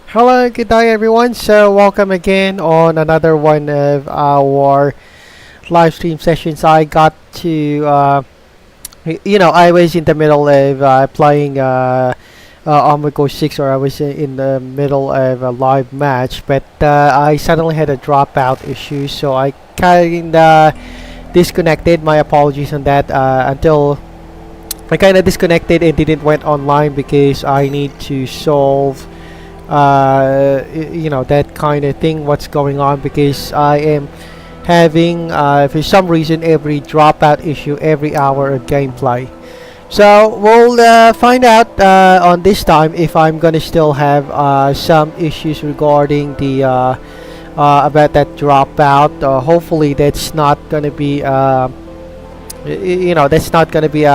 Hello, good day everyone. So welcome again on another one of our live stream sessions. I got to, I was in the middle of playing Armored Core 6, or I was in the middle of a live match, but I suddenly had a dropout issue, so I kinda disconnected. My apologies on that. Until I kinda disconnected and didn't went online because I need to solve that kind of thing, what's going on, because I am having for some reason every dropout issue every hour of gameplay. So we'll find out on this time if I'm gonna still have some issues regarding the about that dropout. Hopefully that's not gonna be that's not gonna be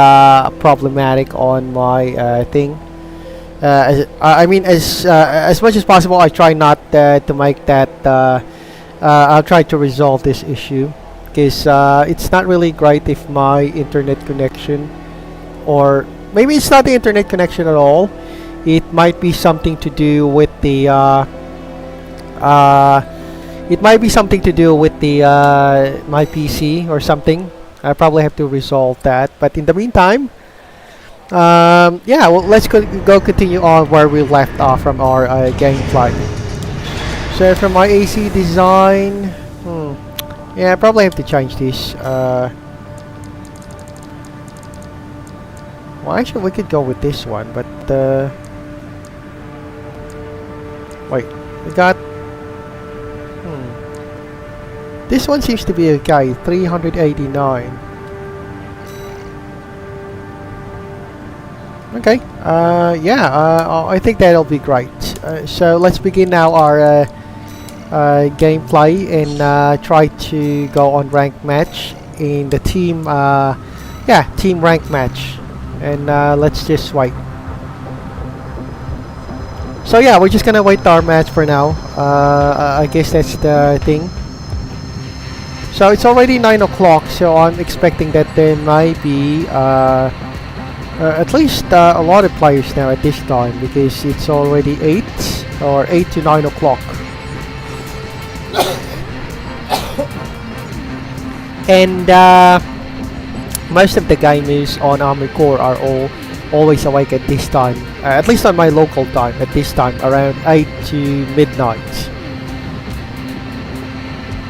problematic on my thing. As much as possible, I try not to make that. I'll try to resolve this issue because it's not really great if my internet connection, or maybe it's not the internet connection at all. It might be something to do with the. It might be something to do with the my PC or something. I probably have to resolve that. But in the meantime. Well, let's go continue on where we left off from our gameplay. So from my AC design, I probably have to change this. Well, actually, we could go with this one, but wait, we got. This one seems to be okay. 389. Okay, I think that'll be great. So let's begin now our gameplay and try to go on ranked match in the team, team ranked match. And let's just wait. So yeah, we're just gonna wait our match for now. I guess that's the thing. So it's already 9 o'clock, so I'm expecting that there might be at least a lot of players now at this time, because it's already 8 to 9 o'clock. And most of the gamers on Armored Core are always awake at this time, at least on my local time, at this time around 8 to midnight.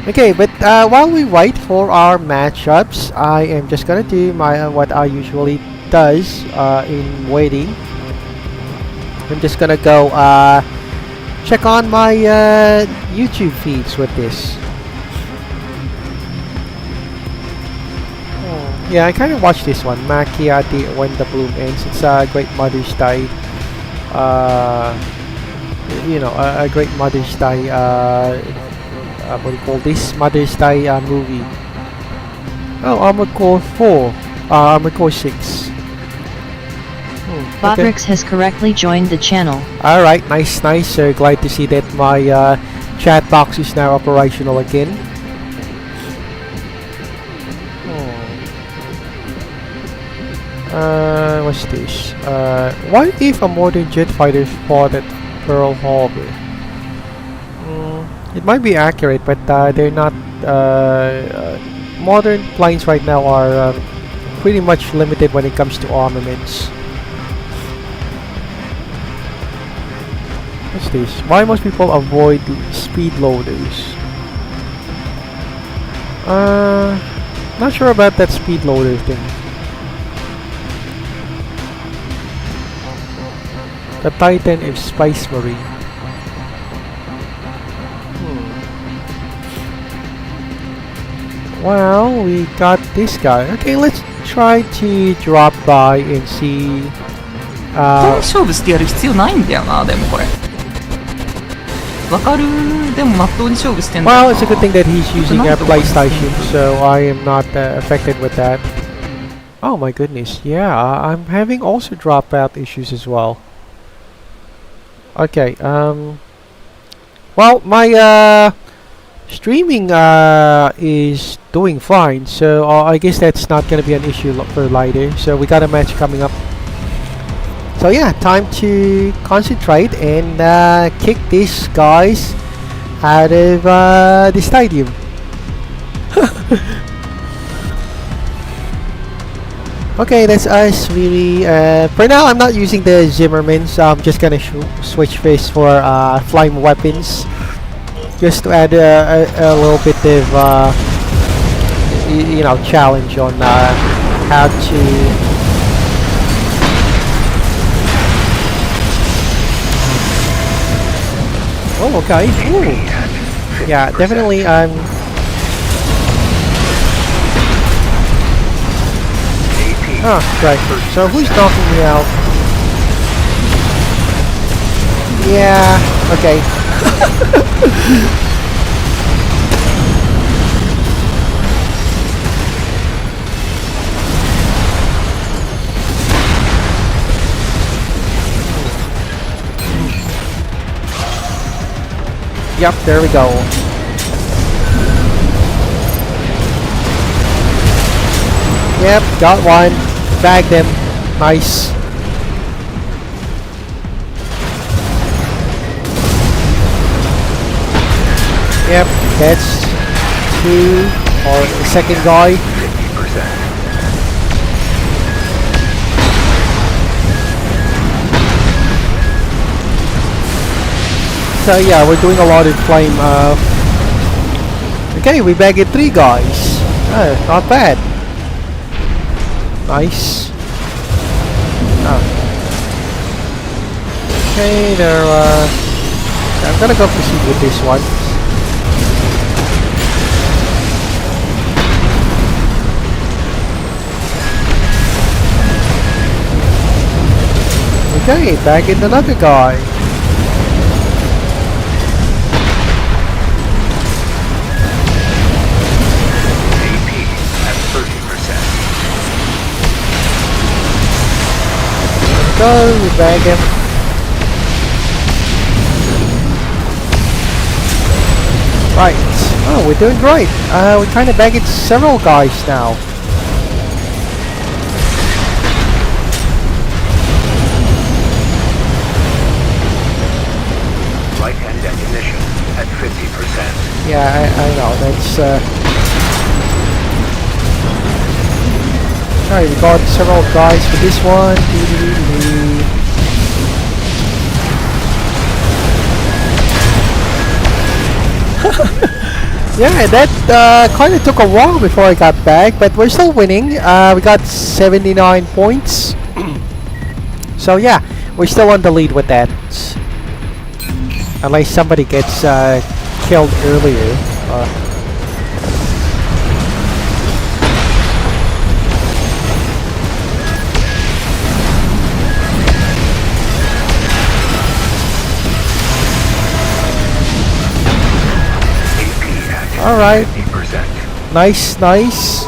Okay, but while we wait for our matchups, I am just gonna do my what I usually does in waiting. I'm just gonna go check on my YouTube feeds with this. Yeah, I kind of watched this one, Makia When the Bloom Ends. It's a great Mother's Day, a great Mother's Day, what do you call this? Mother's Day movie. Oh, Armored Core 4, Armored Core 6. Botrix has correctly joined the channel. Alright, nice. Glad to see that my chat box is now operational again. What's this? What if a modern jet fighter fought at Pearl Harbor? It might be accurate, but they're not. Modern planes right now are pretty much limited when it comes to armaments. What's this? Why most people avoid speed loaders? Not sure about that speed loader thing. The Titan of Space Marine. Well, we got this guy. Okay, let's try to drop by and see. 勝負してやる必要ないんだよな、でもこれ。わかる。でもまっとうに勝負してんだよな。 Well, it's a good thing that he's using a PlayStation, so I am not affected with that. Oh my goodness, yeah, I'm having also dropout issues as well. Okay, well, my streaming is doing fine, so I guess that's not gonna be an issue for later. So we got a match coming up. So yeah, time to concentrate and kick these guys out of the stadium. Okay, that's us really. For now, I'm not using the Zimmerman, so I'm just gonna switch this for flying weapons, just to add a little bit of you know, challenge on how to. Oh, okay. Ooh. Yeah, definitely. Oh, right. So who's knocking me out? Yeah. Okay. Yep. There we go. Yep. Got one. Bag them. Nice. Yep, that's two or the second guy. 50%. So yeah, we're doing a lot of flame. Okay, we bagged three guys. Not bad. Nice. Oh. Okay, there. I'm gonna go proceed with this one. Okay, back in another guy. AP at 30%. Go, we bag him. Right. Oh, we're doing great. We kind of bagged several guys now. Light and ammunition at 50%. Yeah, I know. That's. Alright, we got several guys for this one. Yeah, that kind of took a while before I got back, but we're still winning. We got 79 points. So yeah, we're still on the lead with that. Unless somebody gets killed earlier. Alright. 50%. Nice, nice.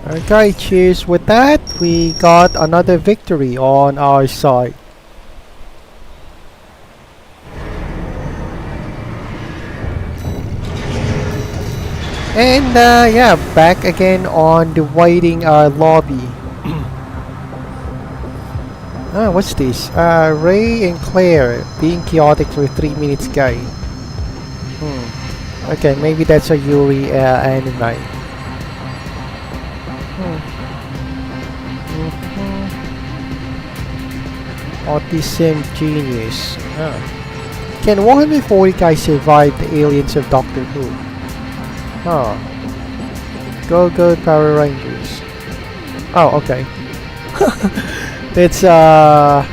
Okay, cheers with that. We got another victory on our side. And yeah, back again on the waiting lobby. What's this? Ray and Claire being chaotic for 3 minutes guy. Okay, maybe that's a Yuri anime. Autism genius. Can 140 guys survive the aliens of Doctor Who? Go Power Rangers. Oh, okay. That's yeah,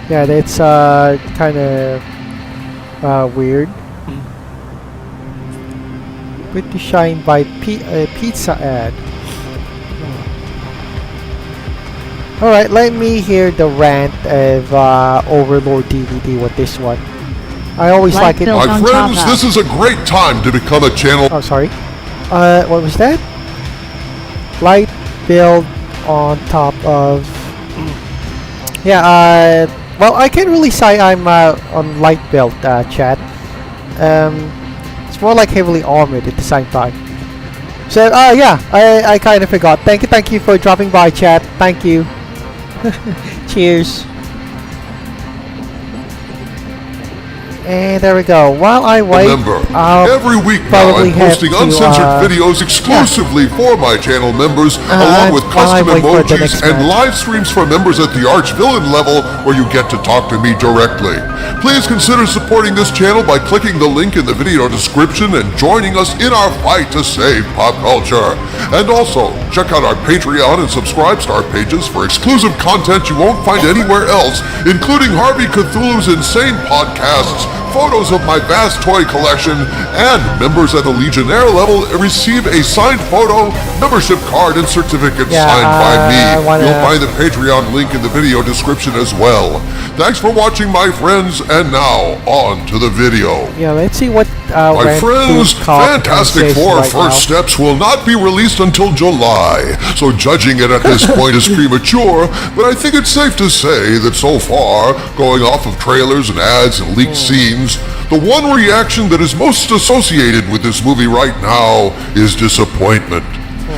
that's kind of weird. Pretty shine by pizza ad. Alright, let me hear the rant of Overlord DVD with this one. I always like it. Built My on friends, top this is a great time to become a channel. Oh, sorry. What was that? Light build on top of. Yeah. Well, I can't really say I'm on light build chat. It's it's more like heavily armored at the same time. So yeah, I kind of forgot. Thank you for dropping by, chat. Thank you. Cheers. And there we go. While I wait, Remember, I'll every week now probably I'm have posting to, uncensored videos exclusively for my channel members, along with while I custom wait for the emojis next and match. live streams for members at the Arch-Villain level where you get to talk to me directly. Please consider supporting this channel by clicking the link in the video description and joining us in our fight to save pop culture. And also, check out our Patreon and Subscribe-Star pages for exclusive content you won't find anywhere else, including Harvey Cthulhu's insane podcasts, photos of my vast toy collection, and members at the Legionnaire level receive a signed photo, membership card, and certificate signed by me. You'll find the Patreon link in the video description as well. Thanks for watching, my friends, and now, on to the video. Yeah, let's see what My friends, Fantastic Four right First Steps will not be released until July, so judging it at this point is premature, but I think it's safe to say that so far, going off of trailers and ads and leaked scenes, the one reaction that is most associated with this movie right now is disappointment.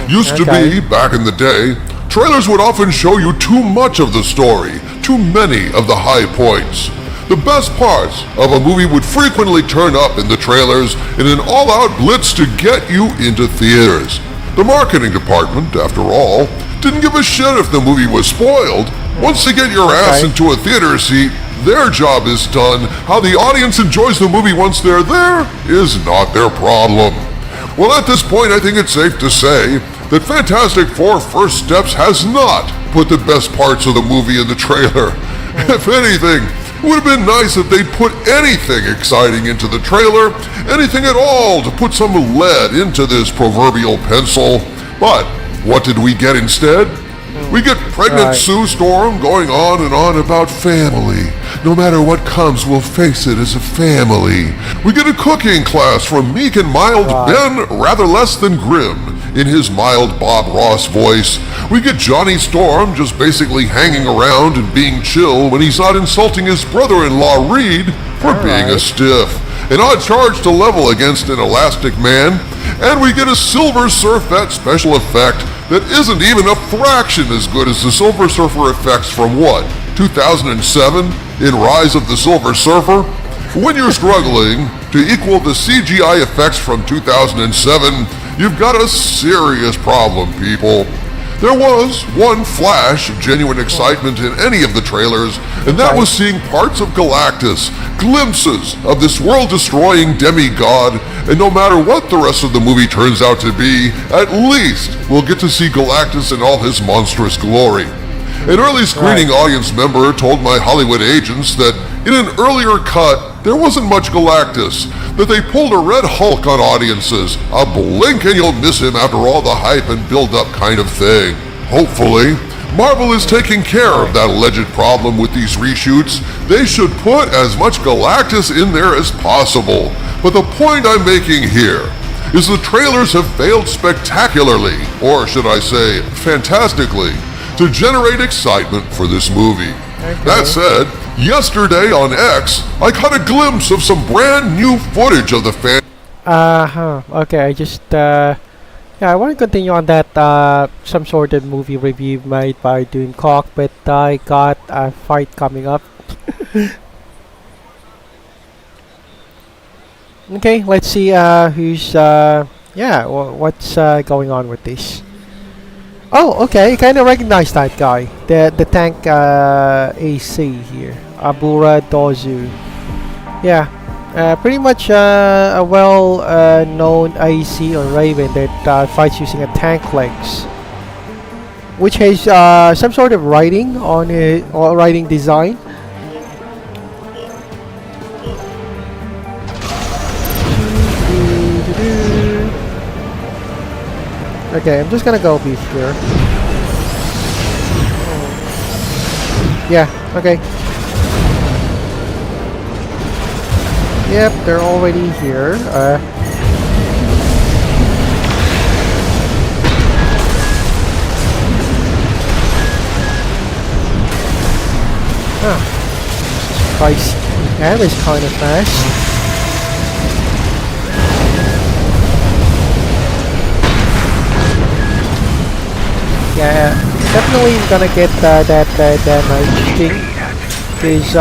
Used to be, back in the day, trailers would often show you too much of the story, too many of the high points. The best parts of a movie would frequently turn up in the trailers in an all-out blitz to get you into theaters. The marketing department, after all, didn't give a shit if the movie was spoiled. Once they get your ass into a theater seat, their job is done. How the audience enjoys the movie once they're there is not their problem. Well, at this point, I think it's safe to say that Fantastic Four First Steps has not put the best parts of the movie in the trailer. If anything, it would have been nice if they'd put anything exciting into the trailer, anything at all to put some lead into this proverbial pencil. But what did we get instead? We get pregnant Sue Storm going on and on about family. No matter what comes, we'll face it as a family. We get a cooking class from meek and mild Ben, rather less than grim, in his mild Bob Ross voice. We get Johnny Storm just basically hanging around and being chill when he's not insulting his brother-in-law Reed for being a stiff. An odd charge to level against an Elastic Man, and we get a Silver Surfette special effect that isn't even a fraction as good as the Silver Surfer effects from what, 2007 in Rise of the Silver Surfer? When you're struggling to equal the CGI effects from 2007, you've got a serious problem, people. There was one flash of genuine excitement in any of the trailers, and that was seeing parts of Galactus, glimpses of this world-destroying demigod, and no matter what the rest of the movie turns out to be, at least we'll get to see Galactus in all his monstrous glory. An early screening audience member told my Hollywood agents that in an earlier cut, there wasn't much Galactus, that they pulled a Red Hulk on audiences, a blink and you'll miss him after all the hype and build-up kind of thing. Hopefully, Marvel is taking care of that alleged problem with these reshoots. They should put as much Galactus in there as possible. But the point I'm making here is the trailers have failed spectacularly, or should I say, fantastically, to generate excitement for this movie. That said, yesterday on X, I caught a glimpse of some brand new footage of the fan. Okay, I just yeah, I want to continue on that some sort of movie review made by Doomcock, but I got a fight coming up. Okay, let's see who's yeah, what's going on with this. Oh, okay, kind of recognize that guy. The tank AC here, Abura Dozu. Yeah, pretty much a well-known AC or Raven that fights using a tank legs, which has some sort of writing on it, or writing design. Okay, I'm just gonna go beef here. Yeah, okay. Yep, they're already here. Jesus Christ, that is kind of fast. Yeah, definitely gonna get that damage thing. Because,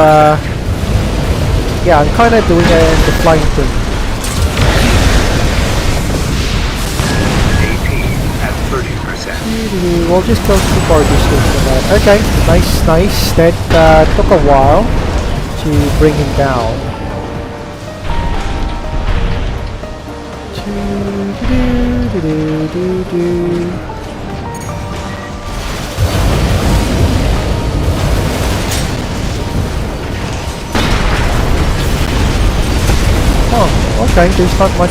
yeah, I'm kind of doing the flying thing. AP at 30%. We'll just go too far distance for that. Okay, nice. That took a while to bring him down. Oh, okay, there's not much,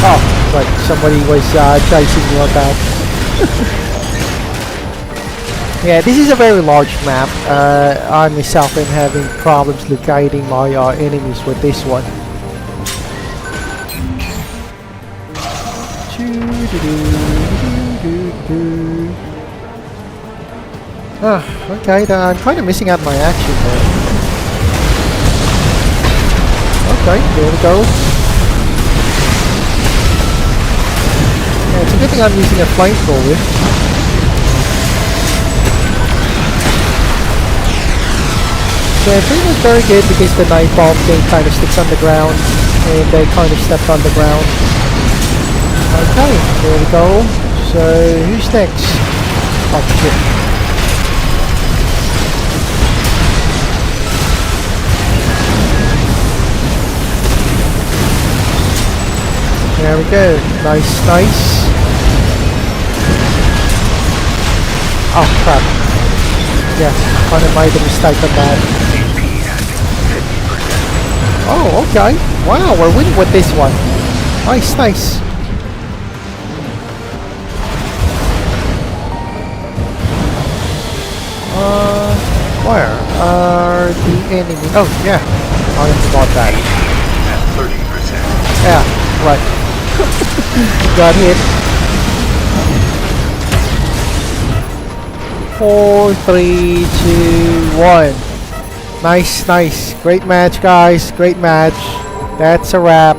oh, right, somebody was, chasing me on that. Yeah, this is a very large map. I myself am having problems locating my, enemies with this one. Okay, I'm kind of missing out my action there. Okay, there we go. Yeah, it's a good thing I'm using a flamethrower. So pretty much very good because the knife bomb thing kind of sticks on the ground and they kind of stepped on the ground. Okay, there we go. So who's next? Oh shit. There we go. Nice. Oh crap. Yeah, kind of made a mistake on that. AP at 50%. Oh, okay. Wow, we're winning with this one. Nice. Where are the enemies? Oh, yeah. I forgot that. At 30%. Yeah, right. Got hit. 4, 3, 2, 1. Nice. Great match, guys. Great match. That's a wrap.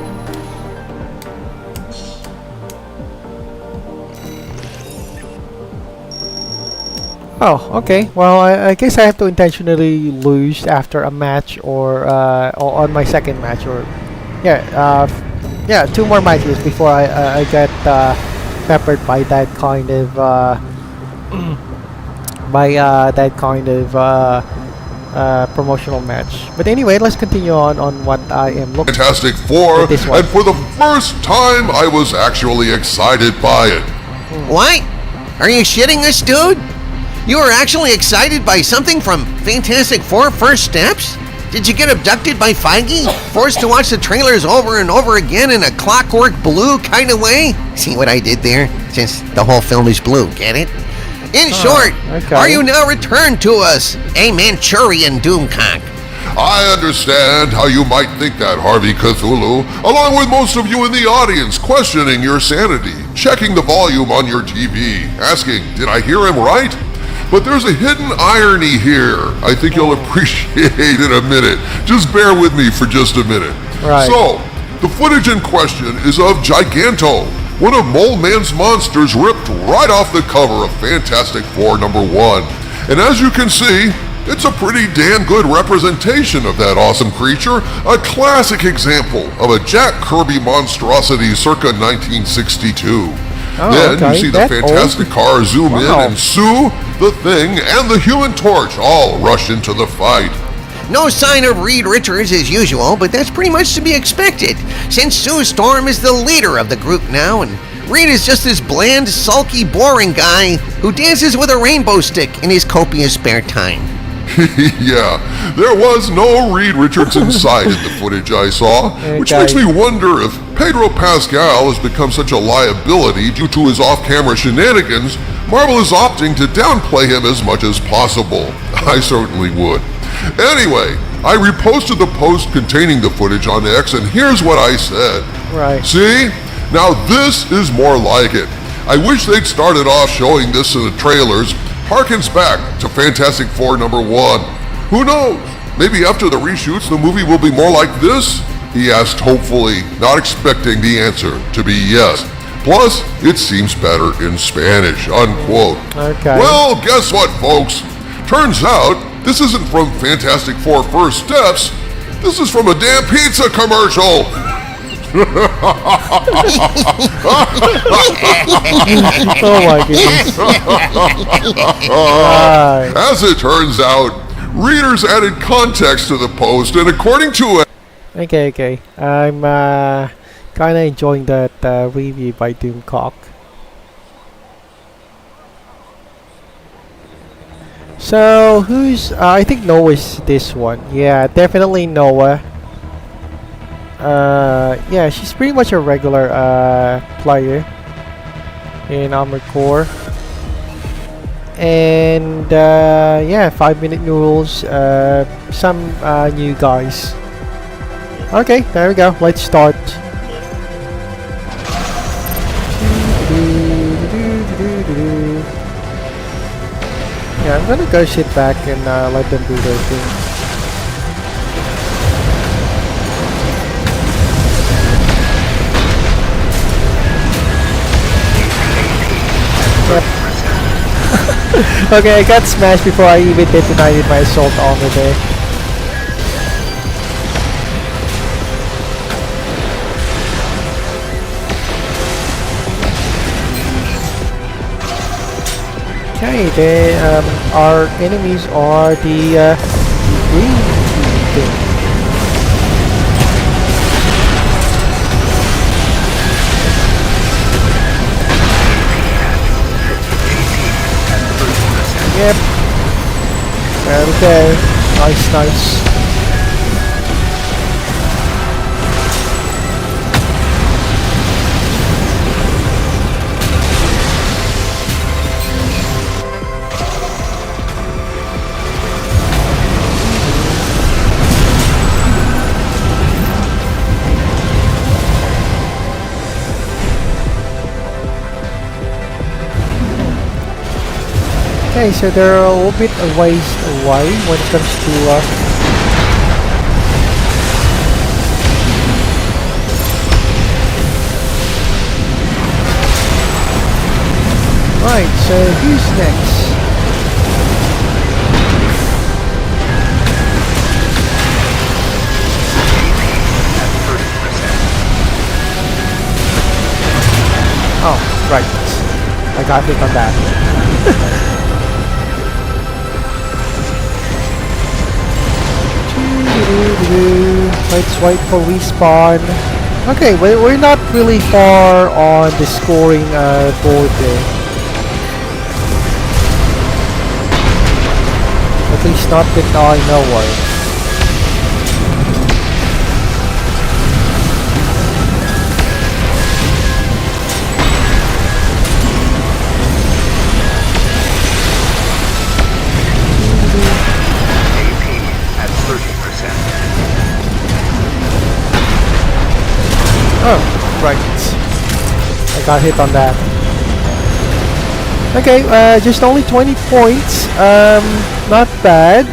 Oh, okay. Well, I guess I have to intentionally lose after a match or on my second match, or yeah, 2 more matches before I get peppered by that kind of promotional match. But anyway, let's continue on what I am looking for. Fantastic Four, This one. and for the first time, I was actually excited by it. What? Are you shitting us, dude? You were actually excited by something from Fantastic Four First Steps? Did you get abducted by Feige? Forced to watch the trailers over and over again in a Clockwork Blue kind of way? See what I did there? Since the whole film is blue, get it? In short, okay. are you now returned to us, a Manchurian Doomcock? I understand how you might think that, Harvey Cthulhu, along with most of you in the audience questioning your sanity, checking the volume on your TV, asking, did I hear him right? But there's a hidden irony here I think you'll appreciate in a minute. Just bear with me for just a minute. Right. So, the footage in question is of Giganto, one of Mole Man's monsters ripped right off the cover of Fantastic Four #1. And as you can see, it's a pretty damn good representation of that awesome creature, a classic example of a Jack Kirby monstrosity circa 1962. Oh, Then okay. you see the That fantastic old? car zoom in Wow. and Sue, the Thing, and the Human Torch all rush into the fight. No sign of Reed Richards as usual, but that's pretty much to be expected, since Sue Storm is the leader of the group now, and Reed is just this bland, sulky, boring guy who dances with a rainbow stick in his copious spare time. Yeah, there was no Reed Richards in sight in the footage I saw, which Okay. makes me wonder if Pedro Pascal has become such a liability due to his off-camera shenanigans, Marvel is opting to downplay him as much as possible. I certainly would. Anyway, I reposted the post containing the footage on X, and here's what I said. Right. See? Now this is more like it. I wish they'd started off showing this in the trailers. Harkens back to Fantastic Four #1. Who knows? Maybe after the reshoots, the movie will be more like this? He asked hopefully, not expecting the answer to be yes. Plus, it seems better in Spanish, unquote. Okay. Well, guess what, folks? Turns out, this isn't from Fantastic Four First Steps. This is from a damn pizza commercial. Oh my goodness. Right. As it turns out, readers added context to the post, and according to Okay. I'm kind of enjoying that review by Doomcock. So who's? I think Noah's this one. Yeah, definitely Noah. Yeah, she's pretty much a regular player in Armored Core. And yeah, 5-minute rules. Some new guys. Okay, there we go. Let's start. Yeah, I'm gonna go sit back and let them do their thing. Okay, I got smashed before I even detonated my assault armor there. Okay, then our enemies are the green thing. Yep. Okay. Nice. Okay, so they're a little bit a ways away when it comes to right, so who's next? Oh, right. I got hit on that. Let's wait for respawn. Okay, we're not really far on the scoring board there. At least not that I know of. Oh, right. I got hit on that. Okay, just only 20 points. Not bad.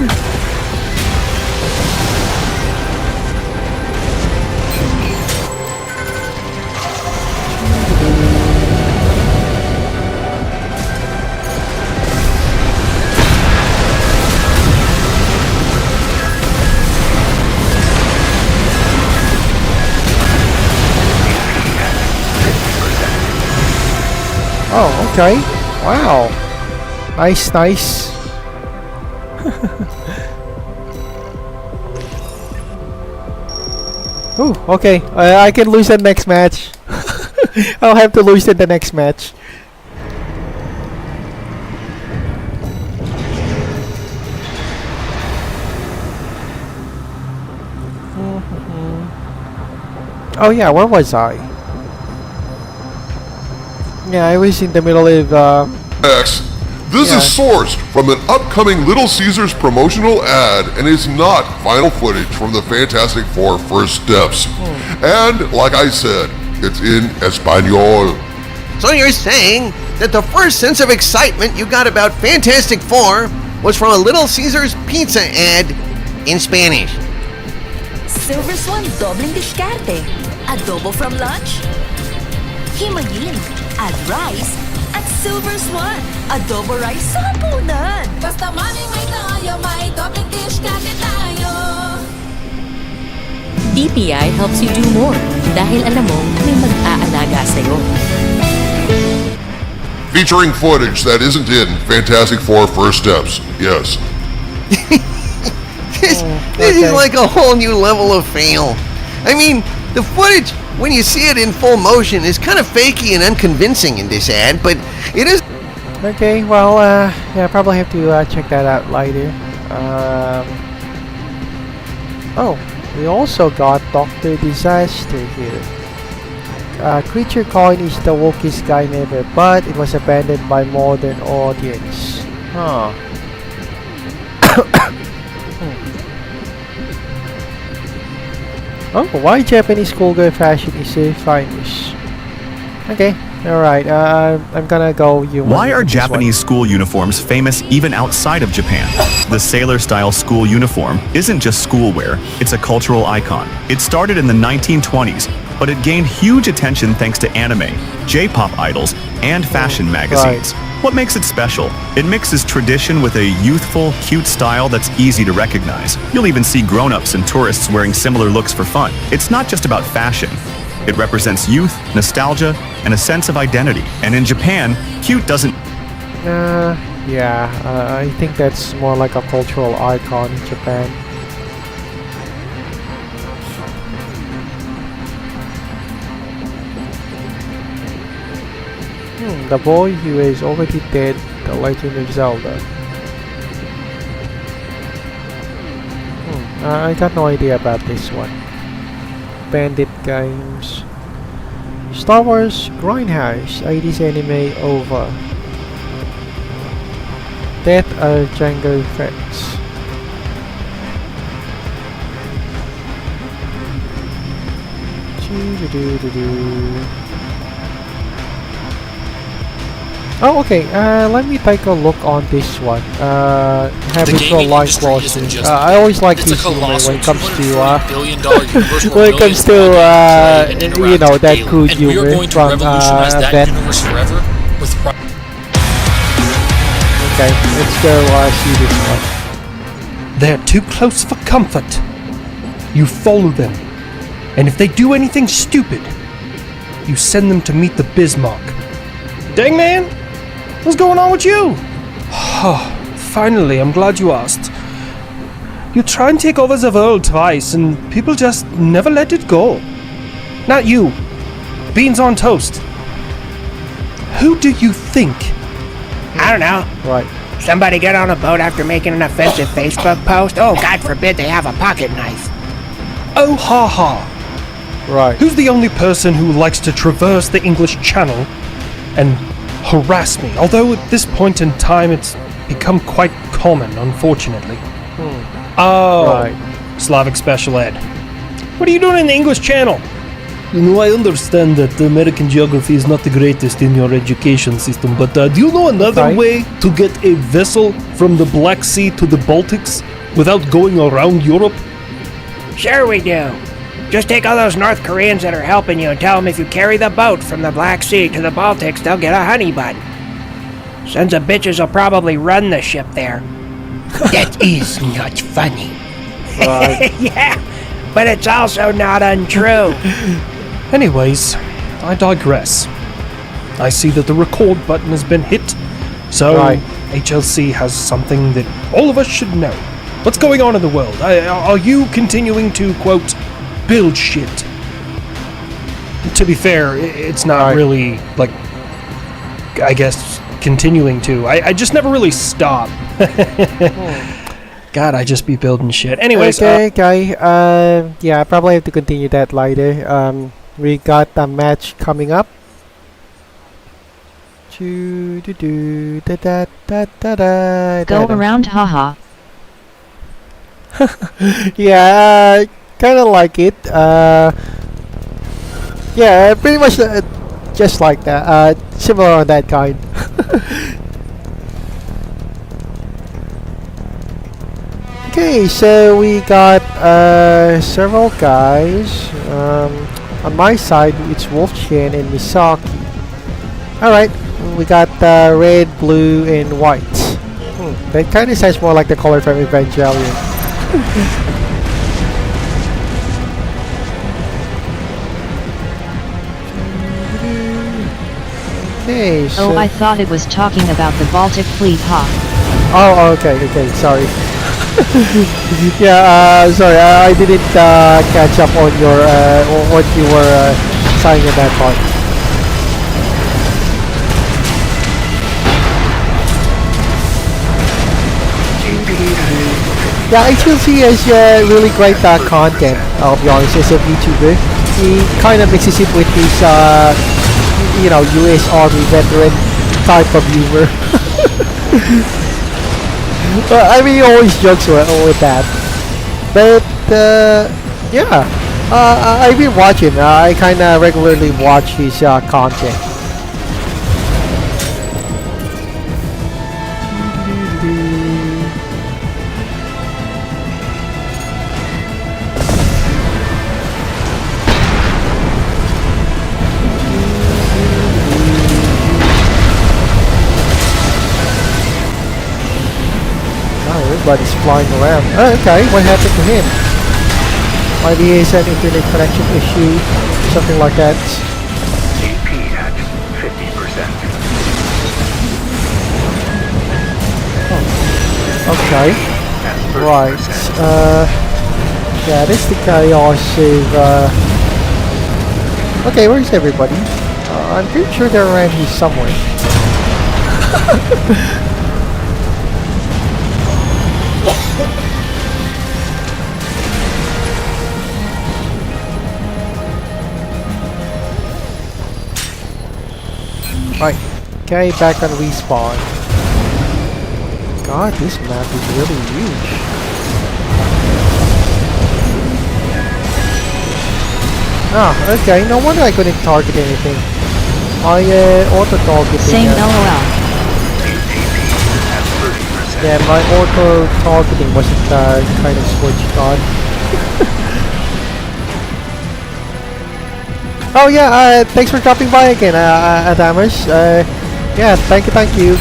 Oh, okay. Wow. Nice. Ooh, okay. I can lose the next match. I'll have to lose in the next match. Oh yeah, where was I? Yeah, I was in the middle of X. This is sourced from an upcoming Little Caesars promotional ad and is not final footage from the Fantastic Four First Steps. And, like I said, it's in Espanol. So you're saying that the first sense of excitement you got about Fantastic Four was from a Little Caesars pizza ad in Spanish? Silver Swan doubling discarte. Adobo from lunch? himayin, add rice, at silver swan, adobo rice sa hapunan. Basta maling may tayo, may topping dish kagad tayo. DPI helps you do more dahil alam mo may mag-aalaga sa'yo. Featuring footage that isn't in Fantastic Four First Steps. Yes. This is like a whole new level of fail. I mean, the footage, when you see it in full motion, is kind of fakey and unconvincing in this ad, but it is... Okay, well, yeah, I probably have to check that out later. Oh, we also got Dr. Disaster here. Creature Coin is the wokest guy ever, but it was abandoned by modern audience. Huh. Oh, why Japanese schoolgirl fashion is so finest? Okay, alright, I'm gonna go Why are Japanese school uniforms famous even outside of Japan? The sailor-style school uniform isn't just schoolwear, it's a cultural icon. It started in the 1920s, but it gained huge attention thanks to anime, J-pop idols, and fashion magazines. What makes it special? It mixes tradition with a youthful, cute style that's easy to recognize. You'll even see grown-ups and tourists wearing similar looks for fun. It's not just about fashion. It represents youth, nostalgia, and a sense of identity. And in Japan, cute doesn't... yeah, I think that's more like a cultural icon in Japan. The boy who is already dead, The Legend of Zelda. I got no idea about this one. Bandit games. Star Wars Grindhouse, 80s anime over. Death of Django Fett. Oh, okay. Let me take a look on this one. Habitual line crossing. I always like this humor when it comes to when it comes to you know, that crude humor from Vet. Okay, let's go see this one. They're too close for comfort. You follow them, and if they do anything stupid, you send them to meet the Bismarck. Dang, man! What's going on with you? Finally, I'm glad you asked. You try and take over the world twice, and people just never let it go. Not you. Beans on toast. Who do you think? I don't know. Right. Somebody get on a boat after making an offensive Facebook post? Oh, God forbid they have a pocket knife. Oh, ha ha. Right. Who's the only person who likes to traverse the English Channel and harass me? Although at this point in time it's become quite common, unfortunately. Oh, right. Slavic Special Ed. What are you doing in the English Channel? You know, I understand that American geography is not the greatest in your education system, but do you know another way to get a vessel from the Black Sea to the Baltics without going around Europe? Sure we do. Just take all those North Koreans that are helping you and tell them if you carry the boat from the Black Sea to the Baltics, they'll get a honey bun. Sons of bitches will probably run the ship there. That is not funny. Yeah, but it's also not untrue. Anyways, I digress. I see that the record button has been hit, so HLC has something that all of us should know. What's going on in the world? Are you continuing to, quote, build shit? To be fair, it's not really, like, I guess, continuing to. I just never really stop. God, I just be building shit. Anyways, okay. Yeah, I probably have to continue that later. We got a match coming up. Go around, haha. Yeah, kind of like it. Yeah, pretty much just like that. Similar on that kind. Okay, so we got several guys. On my side, it's Wolfchin and Misaki. Alright, we got red, blue, and white. That kind of sounds more like the color from Evangelion. Okay, so... Oh, I thought it was talking about the Baltic Fleet, huh? Oh, okay, sorry. Yeah, sorry, I didn't catch up on your what you were saying in that part. Yeah, HLC has really great content, I'll be honest, as a VTuber. He kind of mixes it with his, you know, US Army veteran type of humor. I mean, he always jokes with that. But, yeah, I've been watching. I kind of regularly watch his content. Everybody's flying around. Oh, okay, what happened to him? Maybe he has an internet connection issue, something like that. AP at 50%. Oh. Okay. Right. Yeah, this is the chaos of, okay, where's everybody? I'm pretty sure they're around here somewhere. Right, okay, back on respawn. God, this map is really huge. Ah, okay, no wonder I couldn't target anything. I auto-targeting. Same LOL. Yeah, my auto-targeting wasn't kind of switched on. Oh yeah, thanks for dropping by again, Adamus. Yeah, thank you.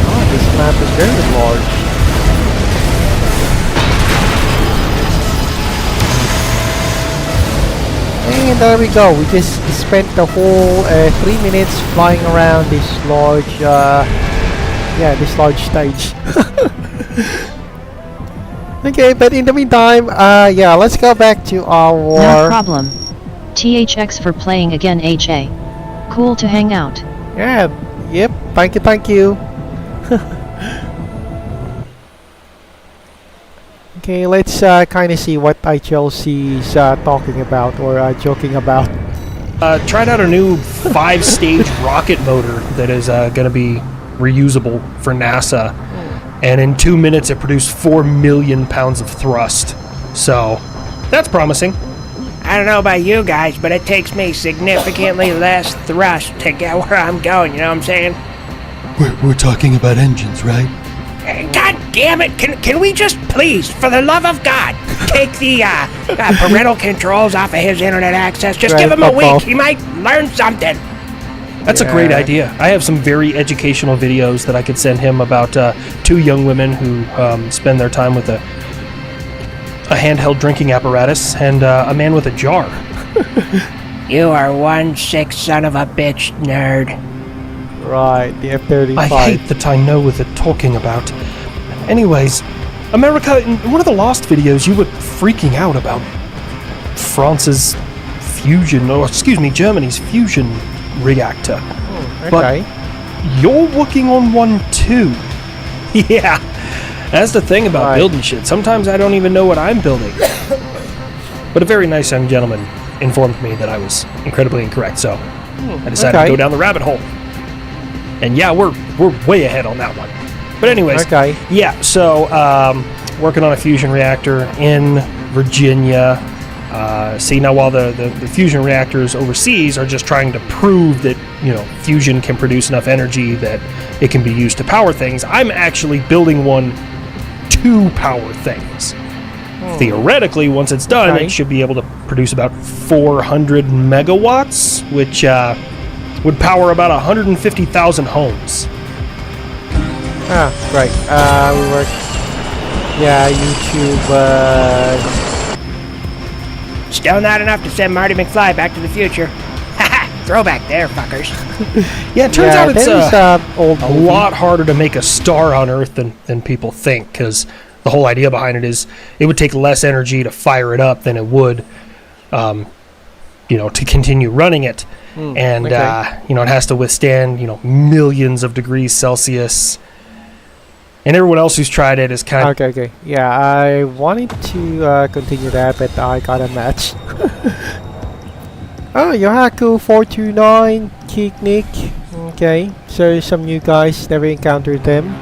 Oh, this map is very large. And there we go. We just spent the whole 3 minutes flying around this large, this large stage. Okay, but in the meantime, yeah, let's go back to our... No problem. THX for playing again, HA. Cool to hang out. Yeah, yep, thank you. Okay, let's kind of see what HLC is talking about or joking about. Tried out a new 5-stage rocket motor that is going to be reusable for NASA, and in 2 minutes it produced 4 million pounds of thrust. So, that's promising. I don't know about you guys, but it takes me significantly less thrust to get where I'm going, you know what I'm saying? We're talking about engines, right? God damn it! Can we just please, for the love of God, take the parental controls off of his internet access? Just give him a week. He might learn something. That's a great idea. I have some very educational videos that I could send him about 2 young women who spend their time with a handheld drinking apparatus and a man with a jar. You are one sick son of a bitch, nerd. Right, the F-35. I hate that I know what they're talking about. Anyways, America, in one of the Lost videos, you were freaking out about France's fusion, or excuse me, Germany's fusion reactor. Okay. But you're working on one too. Yeah, that's the thing about building shit. Sometimes I don't even know what I'm building. But a very nice young gentleman informed me that I was incredibly incorrect, so I decided to go down the rabbit hole. And yeah, we're way ahead on that one. But anyways, Okay. yeah, so working on a fusion reactor in Virginia. See, now while the fusion reactors overseas are just trying to prove that, you know, fusion can produce enough energy that it can be used to power things, I'm actually building one to power things. Theoretically, once it's done, Okay. it should be able to produce about 400 megawatts, which would power about 150,000 homes. Ah, right. We work. Yeah, YouTube. Still not enough to send Marty McFly back to the future. Haha, throwback there, fuckers. Yeah, it turns out it's old a movie. lot harder to make a star on Earth than people think, because the whole idea behind it is it would take less energy to fire it up than it would, you know, to continue running it. And, okay. you know, it has to withstand, you know, millions of degrees Celsius. And everyone else who's tried it is kind of... Okay. Yeah, I wanted to continue that, but I got a match. Oh, Yohaku429, Geek Nick. Okay, so some new guys, never encountered them.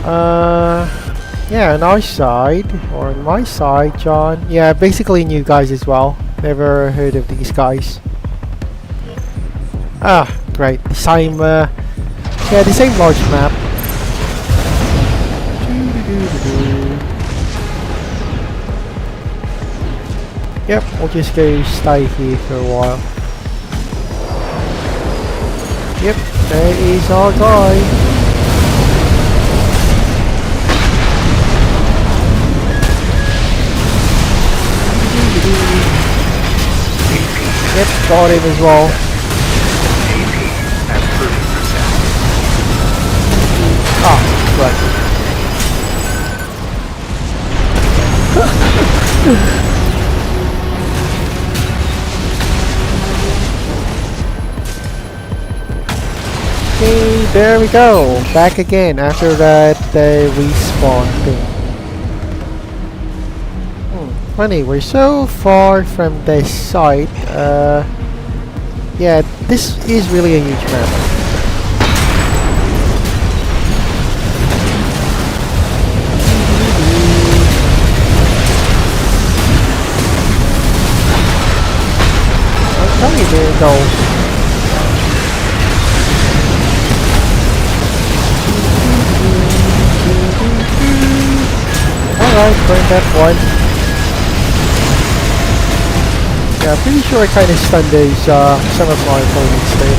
Yeah, on our side, or on my side, John. Yeah, basically new guys as well. Never heard of these guys. Ah, great. The same, yeah, the same large map. Yep, we'll just go stay here for a while. Yep, there is our guy. Yep, got him as well. Ah, right. Okay, there we go. Back again after that respawn thing. Funny, we're so far from this site. Yeah, this is really a huge map. Okay, there it goes. Alright, burn that one. Yeah, pretty sure I kind of stunned those, some of my opponents there.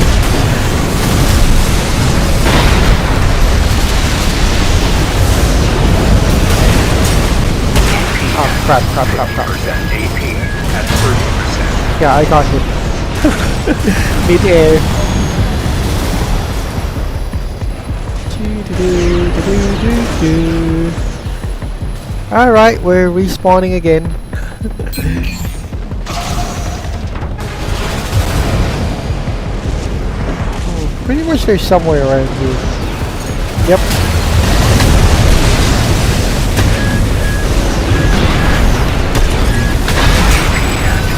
Oh, crap. AP at 30%. Yeah, I got him. Mid-air. Alright, we're respawning again. Pretty much they're somewhere around here. Yep.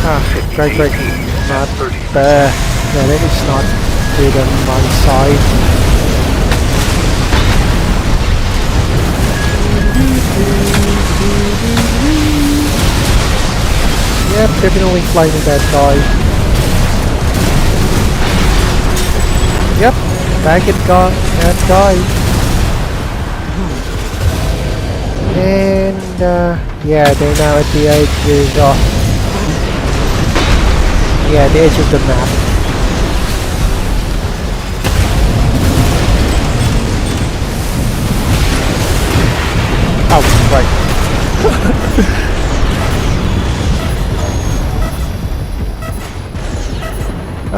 Ah, great. Not bad. Yeah, that is not good on my side. Yep, definitely flying that guy. Yep, back it got that guy. And yeah, they're now at the edge of yeah, the edge of the map. Oh, right.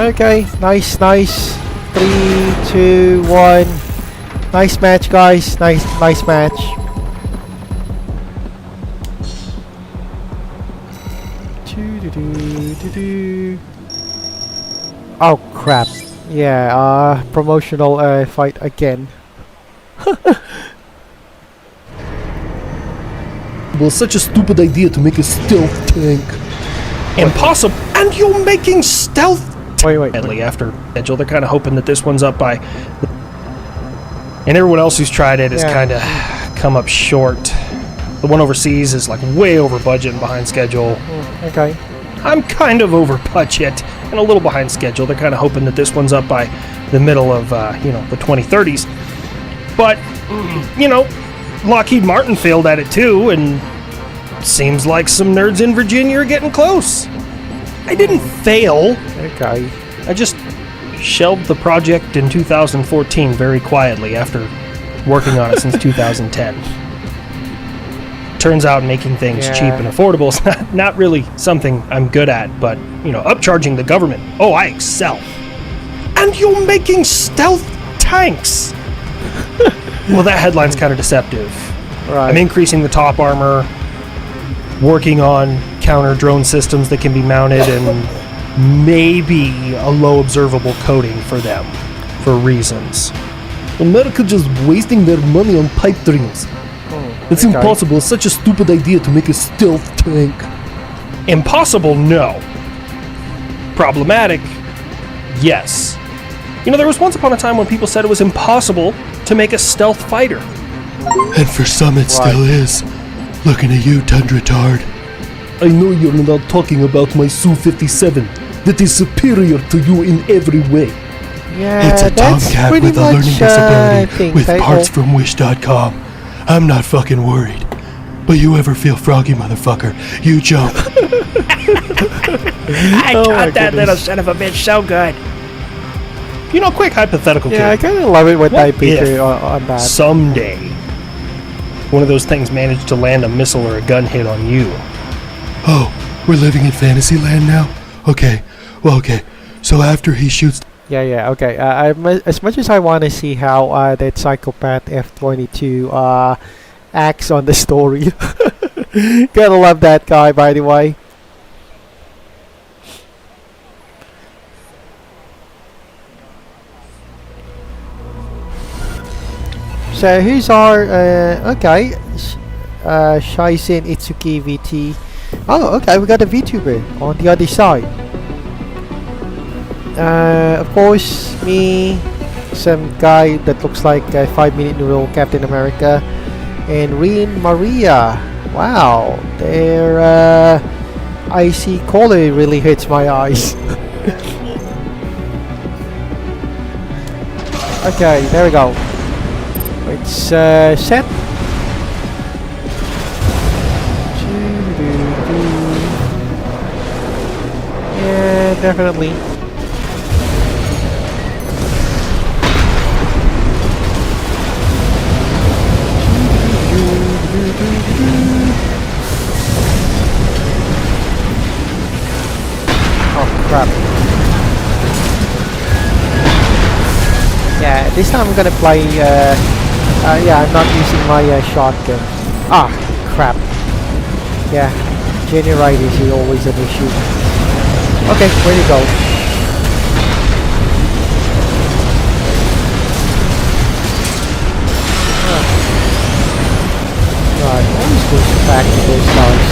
Okay, nice. 3, 2, 1. Nice match, guys. Nice match. Oh crap. Yeah, promotional fight again. Well, such a stupid idea to make a stealth tank. Impossible! And you're making stealth Wait. after schedule. They're kind of hoping that this one's up by... And everyone else who's tried it has kind of come up short. The one overseas is like way over budget and behind schedule. Okay. I'm kind of over budget and a little behind schedule. They're kind of hoping that this one's up by the middle of, the 2030s. But, Lockheed Martin failed at it too, and seems like some nerds in Virginia are getting close. I didn't fail. Okay. I just shelved the project in 2014 very quietly after working on it since 2010. Turns out making things cheap and affordable is not really something I'm good at, but, upcharging the government, I excel. And you're making stealth tanks! Well, that headline's kind of deceptive. Right. I'm increasing the top armor, working on counter-drone systems that can be mounted, and maybe a low observable coating for them, for reasons. America just wasting their money on pipe dreams. It's impossible. It's such a stupid idea to make a stealth tank. Impossible, no. Problematic, yes. There was once upon a time when people said it was impossible to make a stealth fighter. And for some it still is. Looking at you, Tundra Tard. I know you're not talking about my Su-57 that is superior to you in every way. Yeah, it's a that's Tomcat pretty with a much, learning disability with I parts from Wish.com. I'm not fucking worried. But you ever feel froggy, motherfucker, you jump. I taught that little son of a bitch so good. Quick hypothetical. Yeah, I kind of love it when I picture on that. Someday, one of those things managed to land a missile or a gun hit on you. Oh, we're living in Fantasyland now? Okay, so after he shoots... Yeah, okay. As much as I want to see how that psychopath F-22 acts on the story. Gotta love that guy, by the way. So who's our Shizen Itsuki VT. Oh, okay, we got a VTuber on the other side. Of course, me, some guy that looks like a 5-minute noodle Captain America, and Reen Maria. Wow, their icy color really hits my eyes. Okay, there we go. It's set. Yeah, definitely. Oh crap. Yeah, this time I'm gonna play yeah, I'm not using my shotgun. Ah, crap. Yeah, generitis is always an issue. Okay, where do you go? Right, always goes back to those guys.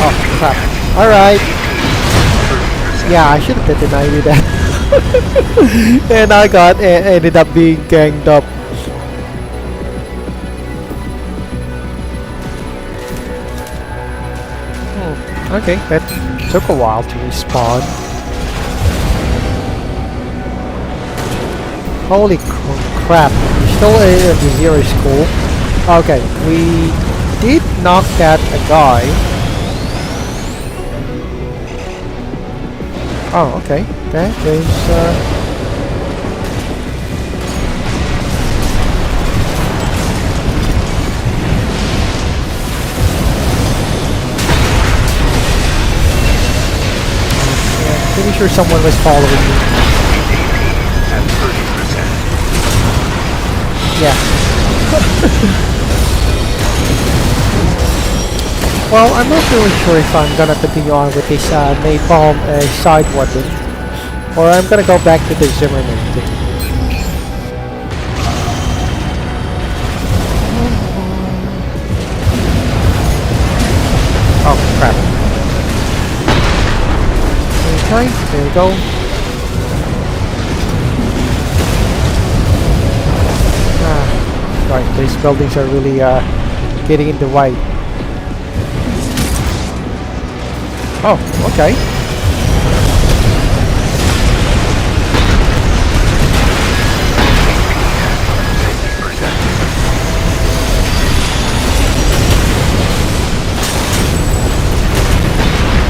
Oh, crap. Alright. Yeah, I should have denied you that. And I ended up being ganged up. Okay, that took a while to respawn. Holy crap. We're still in the zero school. Okay, we did knock out a guy. Oh, okay. Okay, there's yeah, pretty sure someone was following me. At 30%. Yeah. Well, I'm not really sure if I'm gonna continue on with this napalm side weapon, or I'm gonna go back to the Zimmerman thing. Oh crap. Okay, there we go. Right, these buildings are really getting in the way. Oh, okay.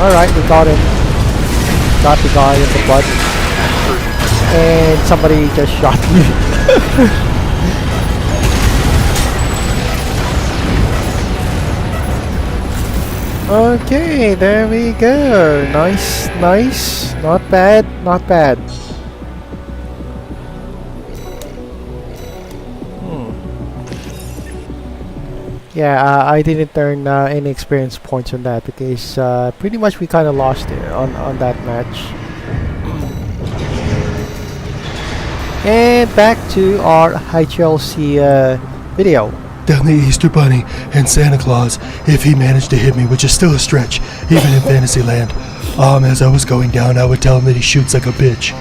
Alright, we got him. Got the guy in the butt. And somebody just shot me. Okay, there we go. Nice, nice. Not bad, not bad. Yeah, I didn't earn any experience points on that because pretty much we kind of lost there on that match. And back to our HLC video. Down the Easter Bunny and Santa Claus, if he managed to hit me, which is still a stretch, even in Fantasyland. As I was going down, I would tell him that he shoots like a bitch.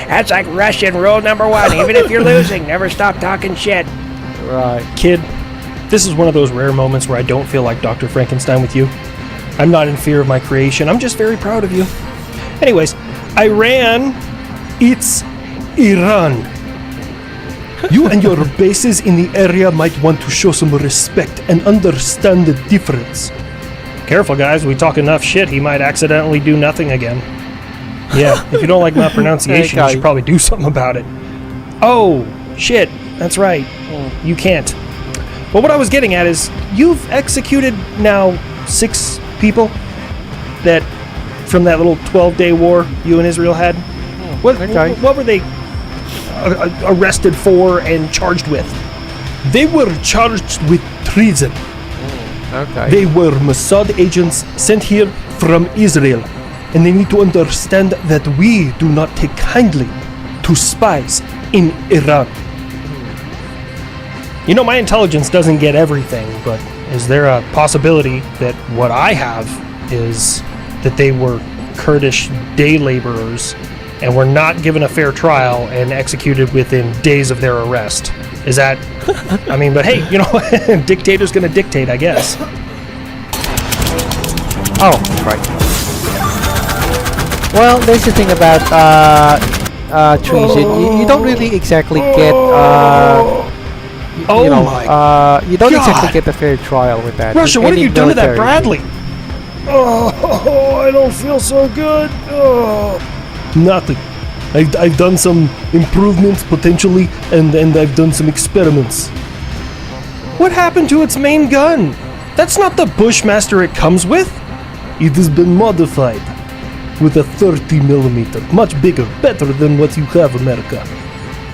That's like Russian rule number 1. Even if you're losing, never stop talking shit. Right. Kid, this is one of those rare moments where I don't feel like Dr. Frankenstein with you. I'm not in fear of my creation. I'm just very proud of you. Anyways, Iran, it's Iran. You and your bases in the area might want to show some respect and understand the difference. Careful, guys. We talk enough shit, he might accidentally do nothing again. Yeah, if you don't like my pronunciation, you should probably do something about it. Oh, shit. That's right. You can't. But what I was getting at is, you've executed now 6 people that from that little 12-day war you and Israel had. What were they arrested for and charged with? They were charged with treason. Okay. They were Mossad agents sent here from Israel, and they need to understand that we do not take kindly to spies in Iran. You know, my intelligence doesn't get everything, but is there a possibility that what I have is that they were Kurdish day laborers and were not given a fair trial and executed within days of their arrest? Is that... I mean, but hey, you know, dictator's gonna dictate, I guess. Oh, right. Well, there's the thing about treason. You don't really exactly get... you don't exactly get a fair trial with that. Russia, what have you done to that Bradley? Oh, I don't feel so good. Oh. Nothing. I've done some improvements potentially, and I've done some experiments. What happened to its main gun? That's not the Bushmaster it comes with. It has been modified with a 30mm, much bigger, better than what you have, America.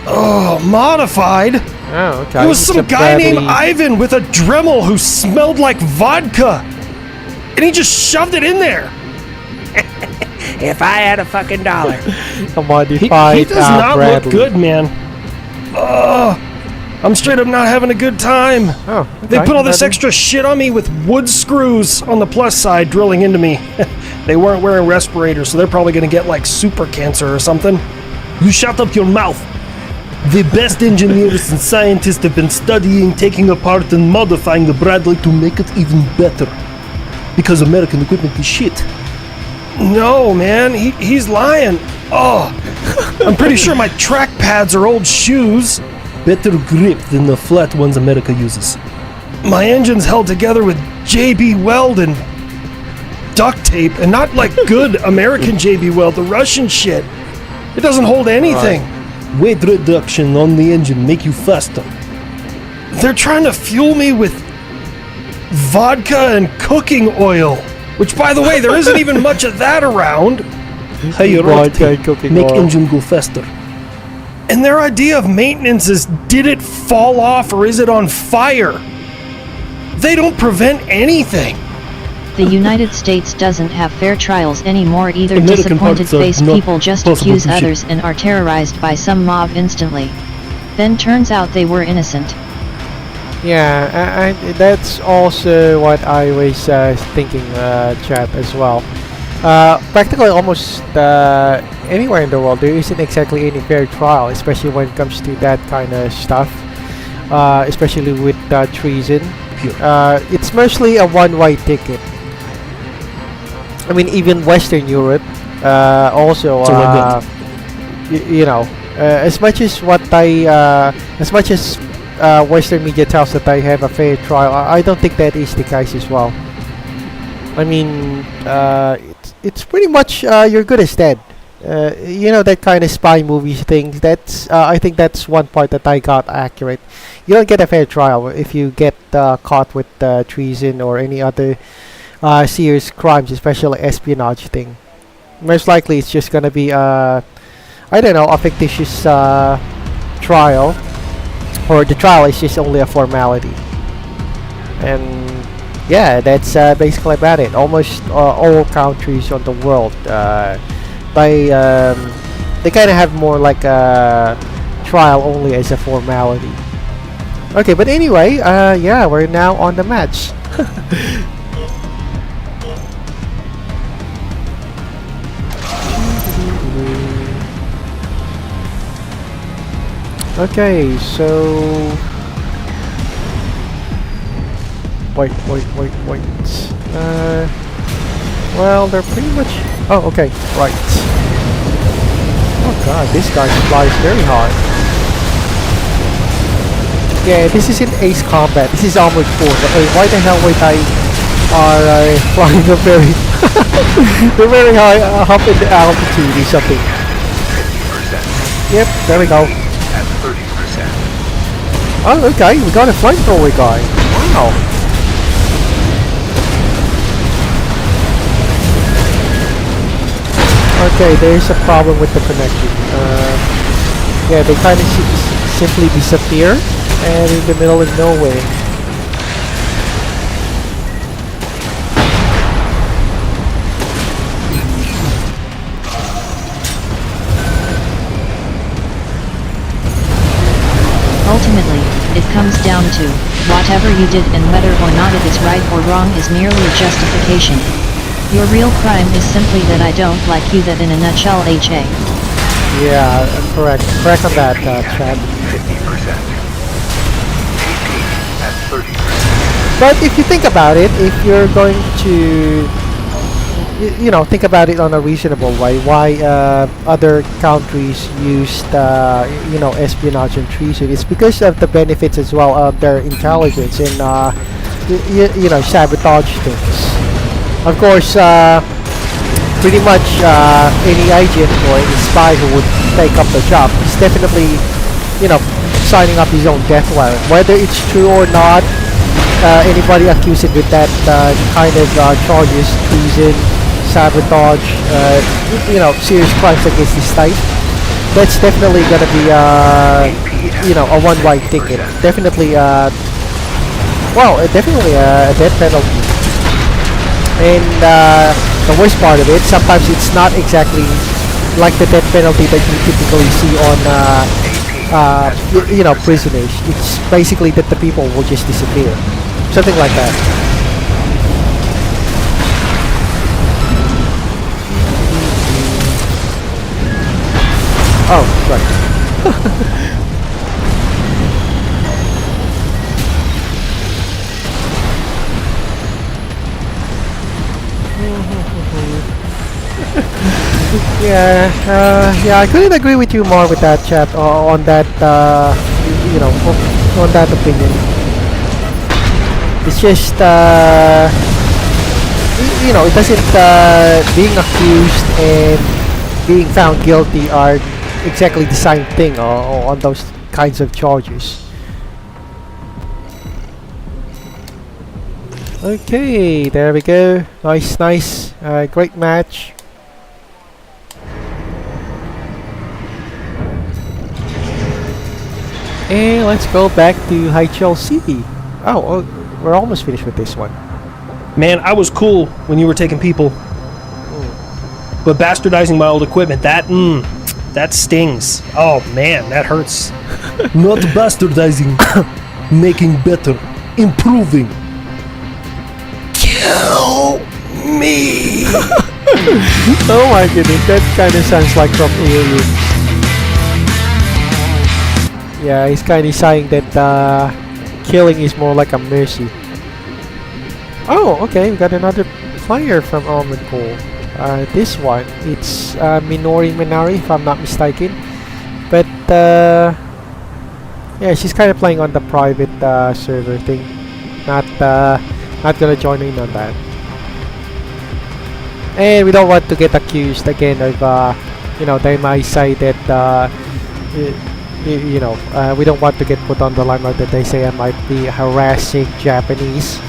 Oh, modified? Oh, okay. It was some guy named Ivan with a Dremel who smelled like vodka, and he just shoved it in there. If I had a fucking dollar. A modified he does not Bradley. look good, man. I'm straight up not having a good time. Oh, okay. They put all this extra shit on me with wood screws on the plus side drilling into me. They weren't wearing respirators, so they're probably going to get like super cancer or something. You shut up your mouth. The best engineers and scientists have been studying, taking apart, and modifying the Bradley to make it even better. Because American equipment is shit. No, man, he's lying. Oh, I'm pretty sure my track pads are old shoes. Better grip than the flat ones America uses. My engine's held together with JB Weld and duct tape, and not like good American JB Weld, the Russian shit. It doesn't hold anything. Right. Weight reduction on the engine make you faster. They're trying to fuel me with vodka and cooking oil. Which, by the way, there isn't even much of that around. Hey, make engine go faster. And their idea of maintenance is, did it fall off or is it on fire? They don't prevent anything. The United States doesn't have fair trials anymore either. American Disappointed-faced people just accuse others and are terrorized by some mob instantly. Then turns out they were innocent. Yeah, that's also what I was thinking, chap, as well. practically almost anywhere in the world, there isn't exactly any fair trial, especially when it comes to that kind of stuff. Especially with treason. It's mostly a one-way ticket. I mean, even Western Europe, also, you know, as much as Western media tells that I have a fair trial, I don't think that is the case as well. I mean, it's pretty much you're good as dead. You know, that kind of spy movies thing. That's I think that's one part that I got accurate. You don't get a fair trial if you get caught with treason or any other serious crimes, especially espionage thing. Most likely, it's just gonna be I don't know, a fictitious trial, or the trial is just only a formality. And yeah, that's basically about it. Almost all countries on the world, they kind of have more like a trial only as a formality. Okay, but anyway, yeah, we're now on the match. Okay, so wait. Well, they're pretty much. Oh, okay, right. Oh god, this guy flies very hard. Yeah, this isn't Ace Combat. This is Armored Core. But wait, why the hell would I are flying a very they're very high up in the altitude or something. 50%. Yep, there we go. At 30%. Oh, okay, we got a flamethrower guy. Wow. Okay, there's a problem with the connection. Yeah, they kind of simply disappear and in the middle of nowhere. Ultimately, it comes down to, whatever you did and whether or not it is right or wrong is merely a justification. Your real crime is simply that I don't like you, that in a nutshell, HA. Yeah, correct. Correct on that, Chad. 50%. At 30%. But if you think about it, if you're going to, you know, think about it on a reasonable way, why other countries used, you know, espionage and treason, it's because of the benefits as well of their intelligence and, you know, sabotage things. Of course, pretty much any agent or any spy who would take up the job is definitely, you know, signing up his own death warrant. Whether it's true or not, anybody accused with that kind of charges, treason, sabotage, you know, serious crimes against the state, that's definitely gonna be, you know, a one-way ticket. Definitely, well, definitely a death penalty. And the worst part of it, sometimes it's not exactly like the death penalty that you typically see on, you know, prisoners. It's basically that the people will just disappear, something like that. Oh, right. Yeah, I couldn't agree with you more with that, chat, on that, you know, on that opinion. It's just, you know, it doesn't, being accused and being found guilty are exactly the same thing on those kinds of charges. Okay, there we go. Nice, great match. And let's go back to Haichel City. Oh, we're almost finished with this one. Man, I was cool when you were taking people. But bastardizing my old equipment, that stings. Oh man, that hurts. Not bastardizing, making better, improving. Kill me! Oh my goodness, that kind of sounds like from Alien. Yeah, he's kind of saying that killing is more like a mercy. Oh, okay, we got another player from Armored Core. This one, it's Minori Minari, if I'm not mistaken. But yeah, she's kind of playing on the private server thing. Not gonna join in on that. And we don't want to get accused again of, you know, they might say that, you know, we don't want to get put on the limelight that they say I might be harassing Japanese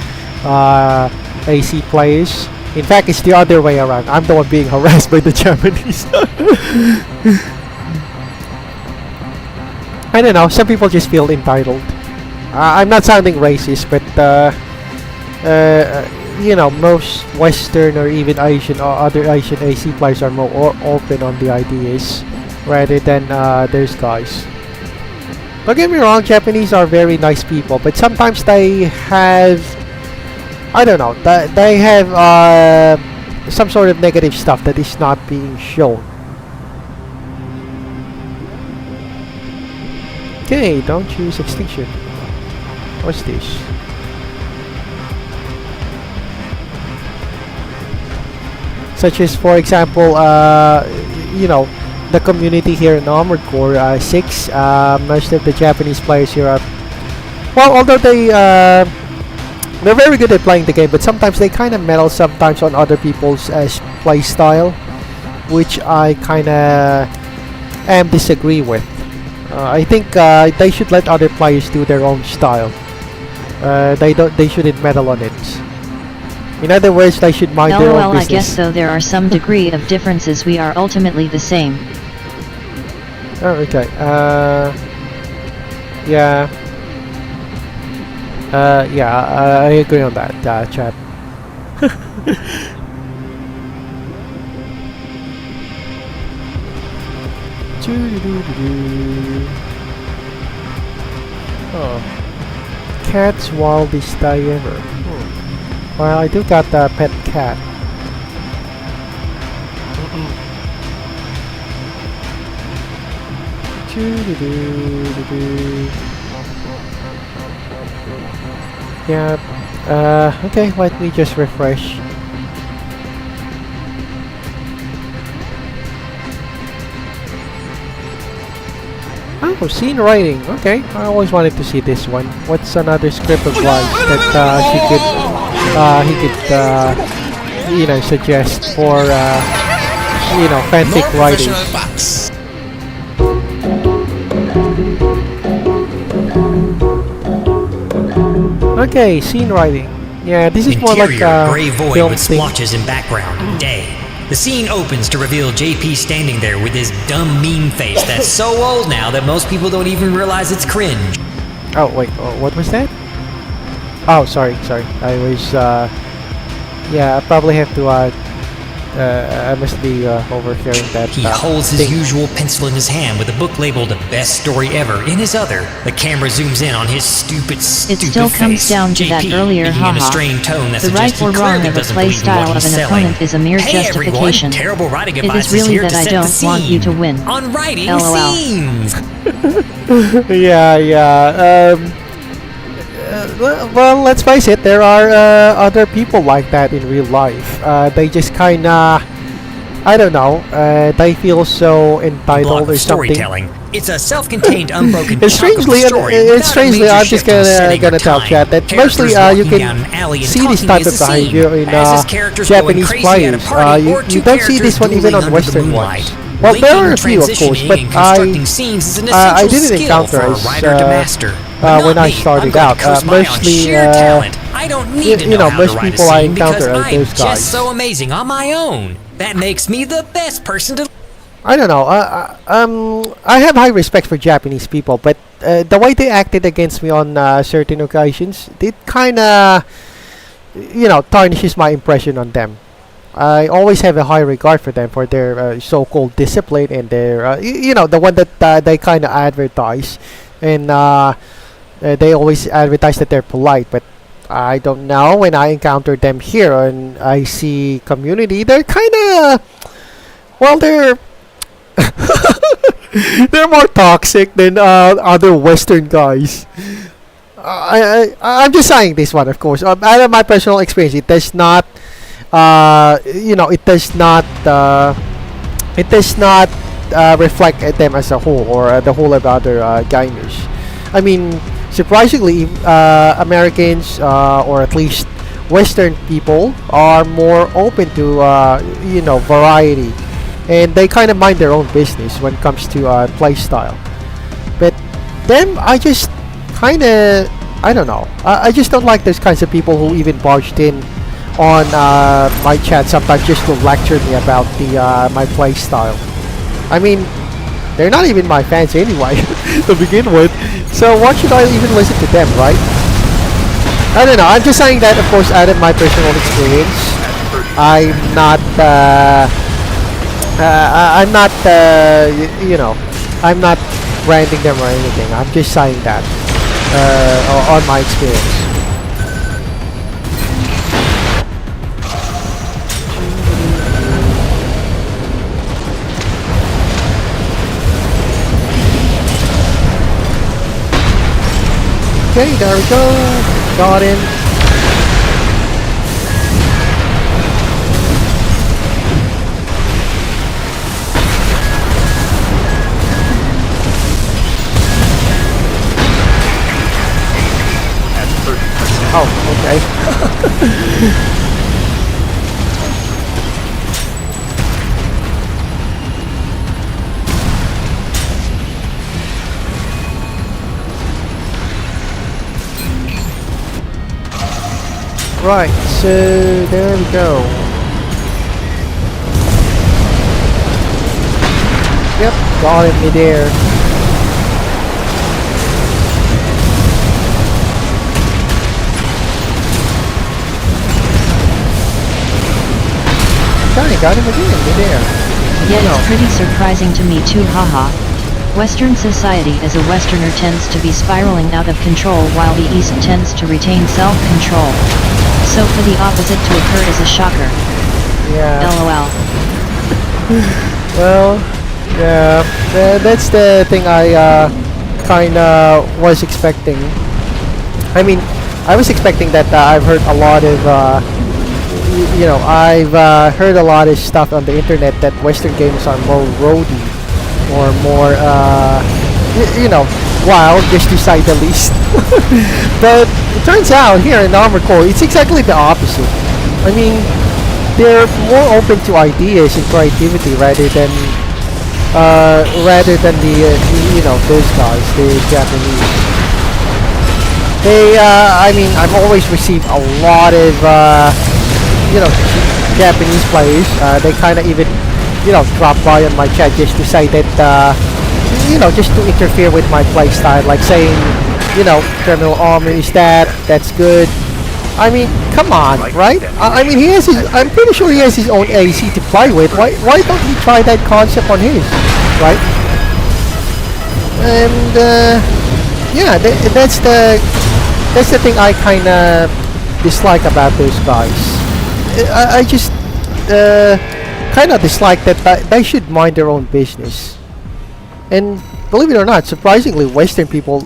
AC players. In fact, it's the other way around. I'm the one being harassed by the Japanese. I don't know, some people just feel entitled. I'm not sounding racist, but you know, most Western or even Asian or other Asian AC players are more open on the ideas rather than those guys. Don't get me wrong, Japanese are very nice people, but sometimes they have, I don't know, they have some sort of negative stuff that is not being shown. Okay, don't choose extinction. What's this? Such as, for example, you know, the community here in Armored Core 6, most of the Japanese players here are, well, although they're very good at playing the game, but sometimes they kind of meddle sometimes on other people's play style, which I kind of disagree with. I think they should let other players do their own style. They shouldn't meddle on it. In other words, they should mind their own business. I guess though there are some degree of differences, we are ultimately the same. Oh, okay. Yeah. Yeah, I agree on that, chap. Oh. Cat's wildest day ever. Well, I do got a pet cat. Yeah, okay, let me just refresh. Oh, scene writing. Okay, I always wanted to see this one. What's another script of life that he could, you know, suggest for, you know, fanfic writing? Okay, scene writing. Yeah, this is more like a gray void film with thing. splotches in background. Day. The scene opens to reveal JP standing there with his dumb mean face that's so old now that most people don't even realize it's cringe. Oh wait, what was that? Oh, sorry. I was, yeah, I probably have to, I must be overhearing that. He holds his usual pencil in his hand with a book labeled "Best Story Ever" in his other. The camera zooms in on his stupid It still comes face. down to that JP, earlier speaking in a haha. strained tone that The suggests right or he wrong clearly of a doesn't play believe in style what of he's an selling. opponent is a mere Hey justification. everyone, terrible writing It advice is really here that to I set don't the scene. want you to win. On writing LOL. scenes. Yeah. Well, let's face it, there are other people like that in real life. They just kinda, I don't know, they feel so entitled or something. Storytelling. It's a self-contained, unbroken It's strangely, I'm just gonna tell chat that mostly you can see this type of behavior in Japanese players. You don't see this one even on Western ones. Well, there are a few, of course, but I didn't encounter it when I started out. Mostly, I don't need to know how most to write people a I scene because encounter are I'm those guys. just so amazing on my own. That makes me the best person to. I don't know. I have high respect for Japanese people, but the way they acted against me on certain occasions, it kind of, you know, tarnishes my impression on them. I always have a high regard for them for their so-called discipline and their, you know, the one that they kind of advertise, and they always advertise that they're polite, but I don't know, when I encounter them here and I see community, they're kind of, well, they're they're more toxic than other Western guys. I'm just saying this one, of course. Out of my personal experience, it does not, it does not reflect them as a whole, or the whole of other gamers. I mean, surprisingly, Americans, or at least Western people, are more open to variety, and they kind of mind their own business when it comes to play style. But them, I just kind of, I don't know. I just don't like those kinds of people who even barged in on my chat sometimes just to lecture me about my play style. I mean, they're not even my fans anyway to begin with, so why should I even listen to them, right? I don't know. I'm just saying that, of course, out of my personal experience. I'm not I'm not branding them or anything. I'm just saying that on my experience. Okay, there we go. Got him. Oh, okay. Right, so there we go. Yep, got him midair. Got him again midair. Yet it's pretty surprising to me too, haha. Western society as a Westerner tends to be spiraling out of control while the East tends to retain self-control. So for the opposite to occur is a shocker. Yeah. LOL. Well, yeah, that's the thing I kinda was expecting. I mean, I was expecting that. I've heard a lot of I've heard a lot of stuff on the internet that Western games are more roady or more wild, just to say the least. But it turns out here in Armored Core, it's exactly the opposite. I mean, they're more open to ideas and creativity rather than those guys, the Japanese. They, I mean, I've always received a lot of Japanese players. They kind of even drop by on my chat just to say that just to interfere with my play style, like saying Terminal Armor is that's good. I mean, come on, right? I mean, I'm pretty sure he has his own AC to play with. Why don't he try that concept on his, right? And yeah, that's the thing I kind of dislike about those guys. I just kind of dislike that they should mind their own business. And believe it or not, surprisingly, Western people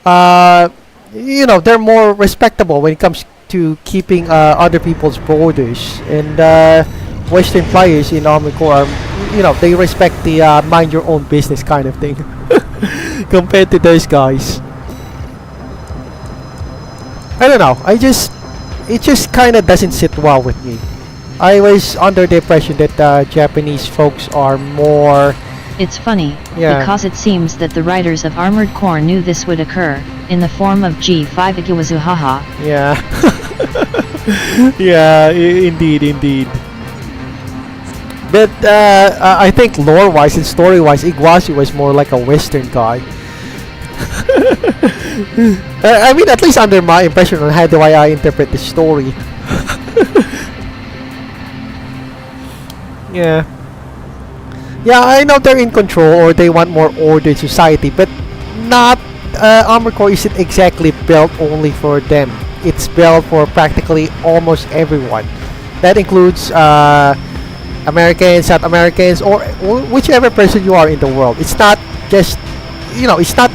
they're more respectable when it comes to keeping other people's borders. And Western players in Armored Core are, they respect the mind your own business kind of thing compared to those guys. I don't know. It just kind of doesn't sit well with me. I was under the impression that Japanese folks are more... It's funny, because it seems that the writers of Armored Core knew this would occur, in the form of G5 Ikiwazu, haha. Yeah. Yeah, indeed. But I think lore-wise and story-wise, Iguazu was more like a Western guy. I mean, at least under my impression on how the way I interpret the story. Yeah. Yeah, I know they're in control or they want more ordered society, but not Armored Core isn't exactly built only for them. It's built for practically almost everyone. That includes Americans, South Americans, or whichever person you are in the world. It's not just, it's not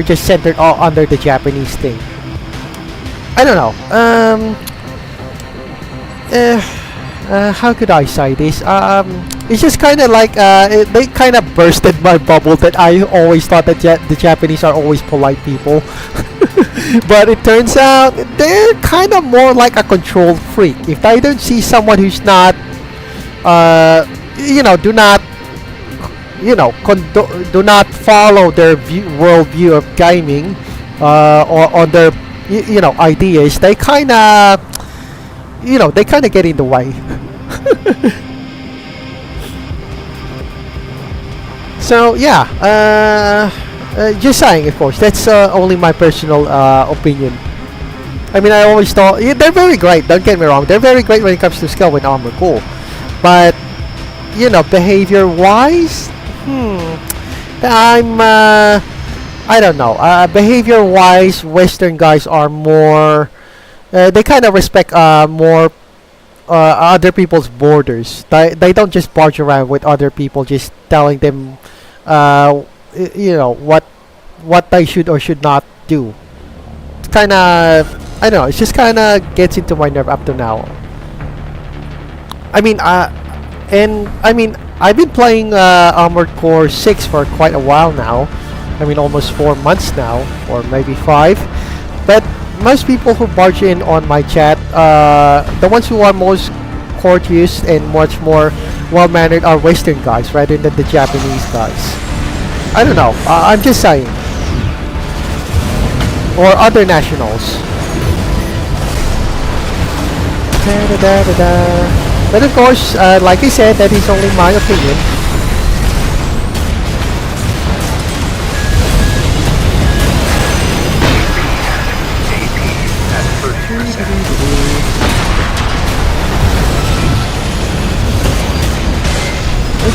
just centered under the Japanese thing. I don't know. How could I say this? It's just kind of like they kind of bursted my bubble that I always thought that the Japanese are always polite people. But it turns out they're kind of more like a control freak. If I don't see someone who's not, do not follow their worldview of gaming, or on their, ideas, they kind of, get in the way. So yeah, just saying, of course, that's only my personal opinion. I mean, I always thought they're very great, don't get me wrong, they're very great when it comes to skill with Armored Core, but behavior wise, I don't know, behavior wise, Western guys are more, they kind of respect more other people's borders. They don't just barge around with other people just telling them what they should or should not do. It's kind of, I don't know, it just kind of gets into my nerve up to now. I mean, I've been playing Armored Core 6 for quite a while now. I mean, almost 4 months now, or maybe 5. But most people who barge in on my chat, the ones who are most courteous and much more well-mannered are Western guys rather than the Japanese guys. I don't know, I'm just saying. Or other nationals. But of course, like I said, that is only my opinion.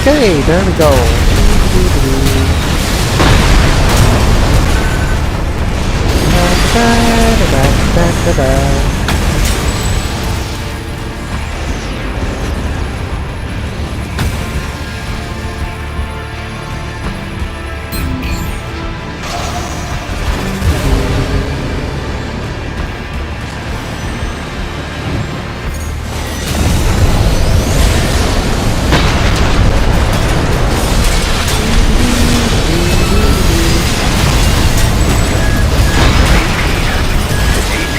Okay, there we go.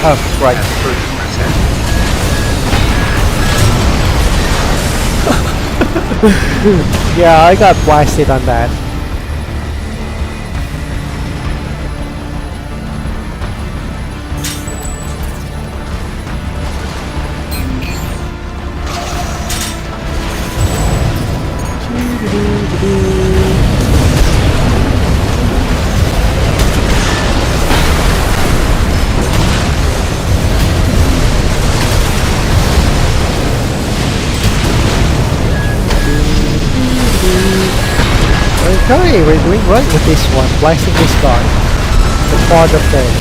Oh, right. Yeah, I got blasted on that. Okay, we're doing right with this one, blasting this guy. The part of them.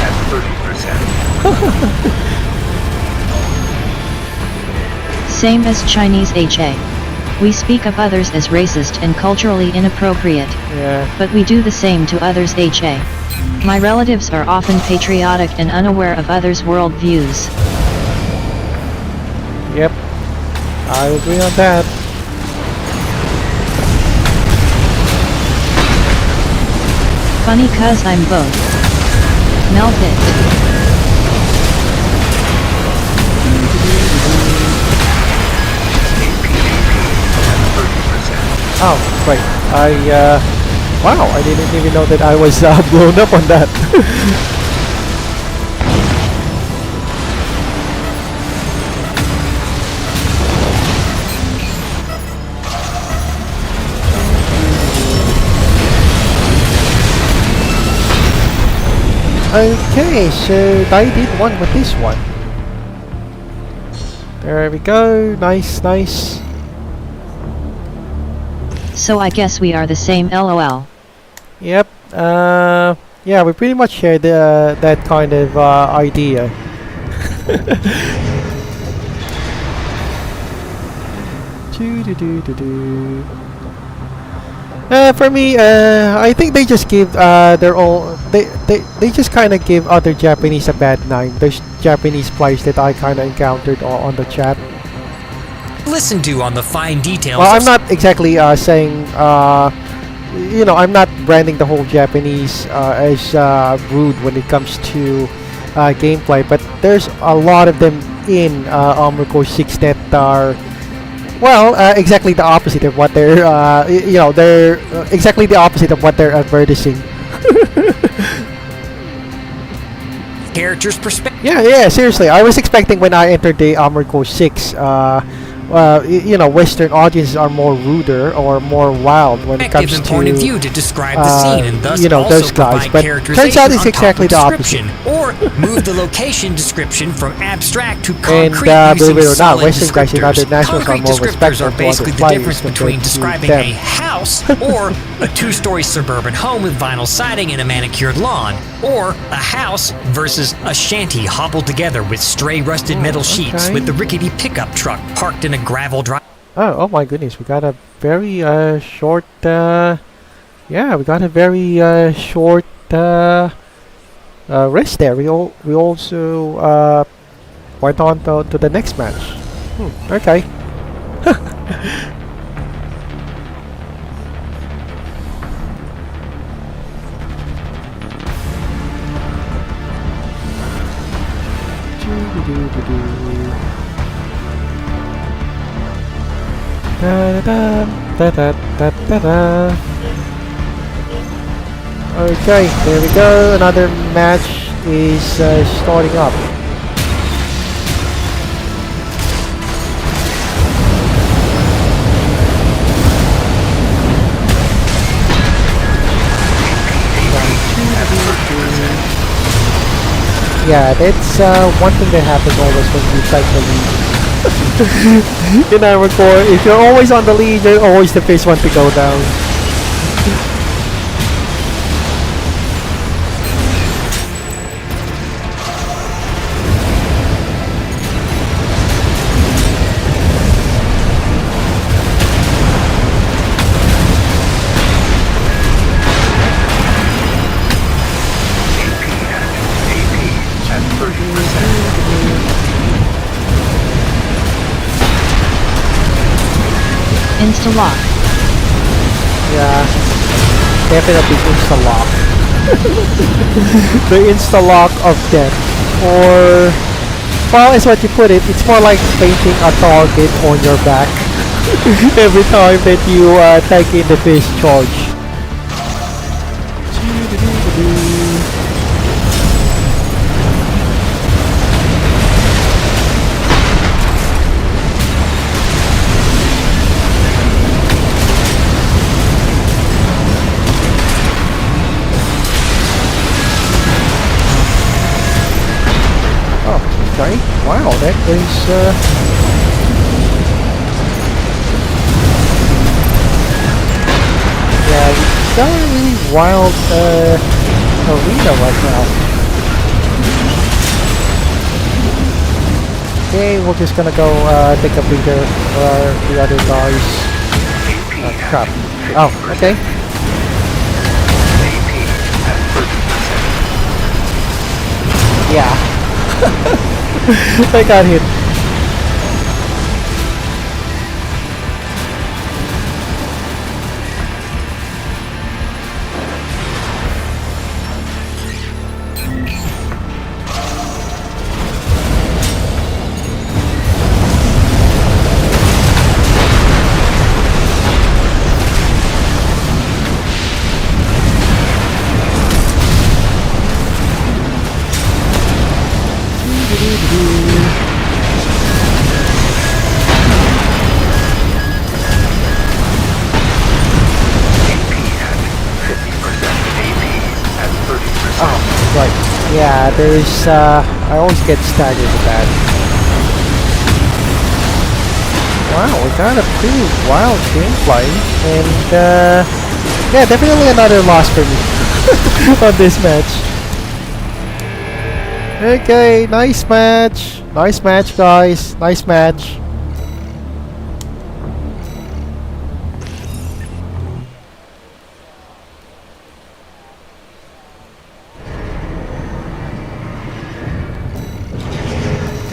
At 30%. Same as Chinese HA. We speak of others as racist and culturally inappropriate. Yeah. But we do the same to others HA. My relatives are often patriotic and unaware of others' worldviews. Yep, I agree on that. Funny cuz I'm both. Melt it. Oh, great. Wow, I didn't even know that I was blown up on that. Okay, so I did one with this one. There we go. Nice, nice. So I guess we are the same, lol. Yep. Yeah, we pretty much share the that kind of idea. For me, I think they just give their own. They just kind of give other Japanese a bad name. There's Japanese players that I kind of encountered on the chat. Listen to on the fine details. Well, I'm not exactly saying. You know, I'm not branding the whole Japanese as rude when it comes to gameplay, but there's a lot of them in Armored Core 6 that are, well, exactly the opposite of what they're, you know, they're exactly the opposite of what they're advertising. Character's perspective. Yeah, seriously. I was expecting when I entered the Armored Core 6, you know, Western audiences are more ruder or more wild when it comes to point of view to describe the scene and thus you know, also those guys. provide But turns out characterization it's on top exactly of the opposite. description, or move the location description from abstract to And concrete believe using it or not, solid Western guys in other descriptors. nationals are Concrete more descriptors respectful are to basically other the difference players between compared to describing them. a house or a two-story suburban home with vinyl siding and a manicured lawn, or a house versus a shanty hobbled together with stray rusted metal sheets with the rickety pickup truck parked in a gravel drive. Oh my goodness, we got a very short, yeah, we got a very short rest there. We also went on to the next match. Okay. Okay, there we go. Another match is starting up. Yeah, that's one thing that happens always when you fight the lead. In Armored Core, if you're always on the lead, you're always the first one to go down. Insta-lock. Yeah, definitely insta-lock. The insta-lock of death. Or, well, as what you put it, it's more like painting a target on your back every time that you take in the first charge. Okay, wow, that is yeah, it's got a really wild arena right now. Okay, we're just gonna go take a breather for the other guys. Crap. Oh, okay. Yeah. I got hit. Yeah, there's I always get staggered with that. Wow, we got a pretty wild gameplay, and yeah, definitely another loss for me on this match. Okay, nice match, guys, nice match.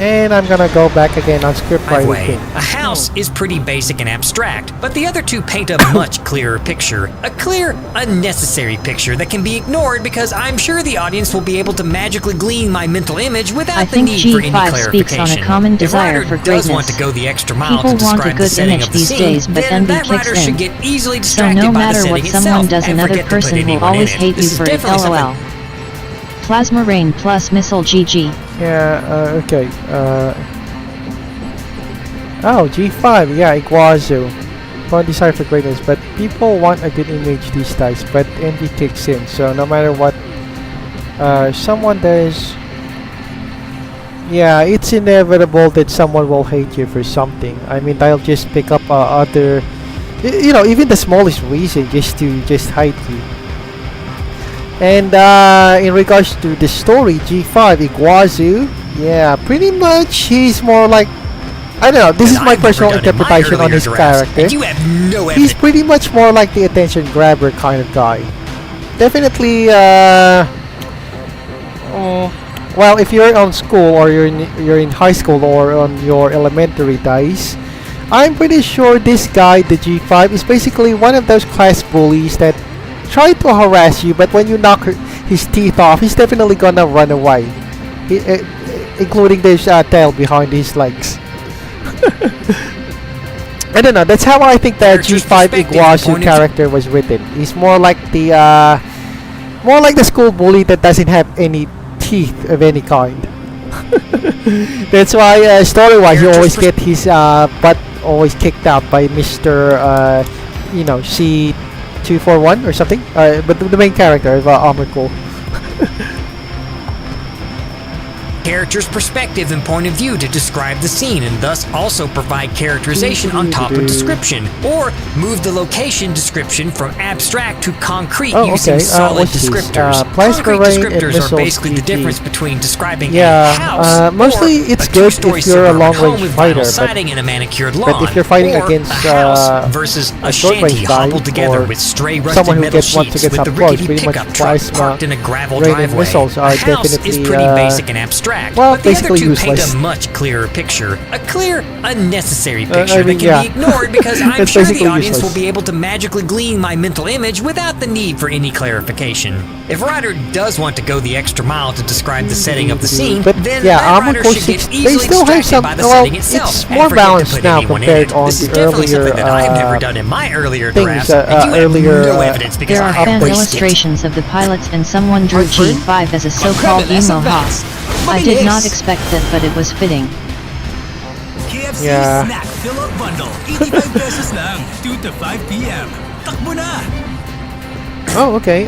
And I'm gonna go back again on script writing. A house is pretty basic and abstract, but the other two paint a much clearer picture. A clear, unnecessary picture that can be ignored because I'm sure the audience will be able to magically glean my mental image without the need for any G5 clarification. speaks on a common desire if for Ryder does greatness. want to go the extra mile People to want a describe the good setting image of the these scene, days, but then envy that kicks writer should in. get easily So distracted no by the matter setting what itself someone does, and another forget to put person will anyone in always it. hate This you is for it. definitely something- LOL. Plasma Rain plus Missile GG. Yeah, okay. Oh, G5, yeah, Iguazu. One desire for greatness, but people want a good image these days, but envy kicks in. So no matter what someone does, yeah, it's inevitable that someone will hate you for something. I mean, they'll just pick up other, you know, even the smallest reason just to hate you. And in regards to the story, G5, Iguazu, yeah, pretty much he's more like, I don't know, this is my personal interpretation on his character. You have no He's pretty much more like the attention grabber kind of guy. Definitely, well, if you're on school or you're in high school or on your elementary days, I'm pretty sure this guy, the G5, is basically one of those class bullies that try to harass you, but when you knock his teeth off, he's definitely gonna run away, including this tail behind his legs. I don't know, that's how I think the G5 Iguazu character was written. He's more like the school bully that doesn't have any teeth of any kind. That's why story-wise you always get his butt always kicked out by Mr. You know, C241 or something, but the main character of Armored Core. Character's perspective and point of view to describe the scene and thus also provide characterization on top of description, or move the location description from abstract to concrete using solid descriptors. Concrete descriptors are basically the difference between describing a house mostly or it's a good two-story if you're a suburban home long-range with fighter, vinyl siding and a manicured lawn, but if you're fighting or against a house versus a short-range shanty guy hobbled together or with stray rusted someone who metal wants to sheets get with up the close, rickety pretty much pickup truck plasma parked in a gravel rain and driveway. missiles are A house is definitely, pretty basic and abstract, well, but the other basically two paint useless. a much clearer picture. A clear, unnecessary picture I mean, that can be ignored because I'm It's sure the basically audience useless. will be able to magically glean my mental image without the need for any clarification. If Ryder does want to go the extra mile to describe the setting of the scene, But then yeah, that Armored Ryder Core should 6, get they easily still have distracted some, by the well, setting itself it's and more forget to balanced put now anyone in compared it. on This is the definitely earlier something that I've never done in my earlier things, drafts, and you earlier, have no evidence because There are I fan wasted it. illustrations of the pilots and someone drew G5 as a so-called emo hawk. I did not expect that, but it was fitting. KFC Yeah. Snack Fill-Up Bundle. 85 pesos lang. 2 to 5 p.m. Takbo na! Oh, okay.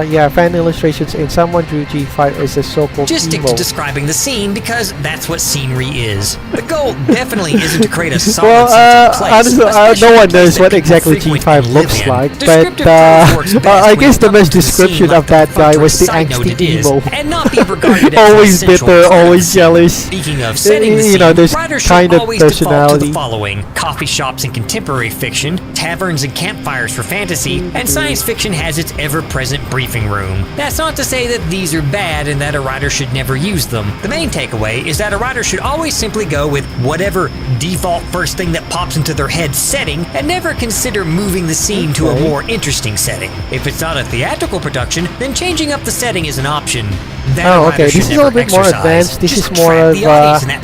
Yeah, fan illustrations and someone drew G5 as a so-called Just stick emo. to describing the scene because that's what scenery is. The goal definitely isn't to create a solid Well, sense of place. honestly, especially no a one place knows that what people exactly frequent G5 and looks live in. like, Descriptive but prose works best I when guess you the come best to the scene description like of that the guy was the side note it angsty is, emo. and not be regarded as Always the central bitter, part of the always scene. jealous. Speaking of setting the You scene, know, this writers should kind of always default to personality. the following: coffee shops and contemporary fiction, taverns and campfires for fantasy, and science fiction has its ever-present briefing room. That's not to say that these are bad and that a writer should never use them. The main takeaway is that a writer should always simply go with whatever default first thing that pops into their head setting and never consider moving the scene to a more interesting setting. If it's not a theatrical production, then changing up the setting is an option. That a Oh, writer okay. should This is a never little bit more exercise. advanced. This Just is more trap of the audience in that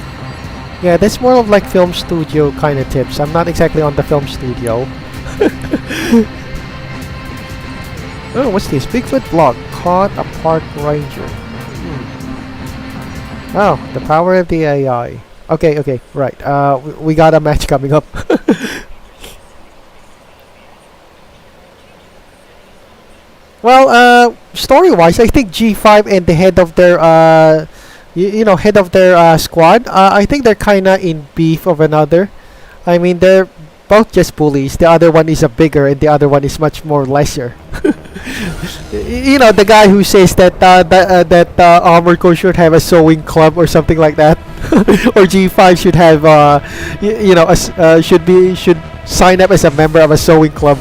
yeah, that's more of like film studio kind of tips. I'm not exactly on the film studio. Oh, what's this? Bigfoot blog. Caught a park ranger. Oh, the power of the AI. Okay, right. We got a match coming up. Well, story-wise, I think G5 and the head of their, head of their squad, I think they're kinda in beef of another. I mean, they're both just bullies. The other one is a bigger, and the other one is much more lesser. You know, the guy who says that Armored Core should have a sewing club or something like that, or G5 should have should sign up as a member of a sewing club.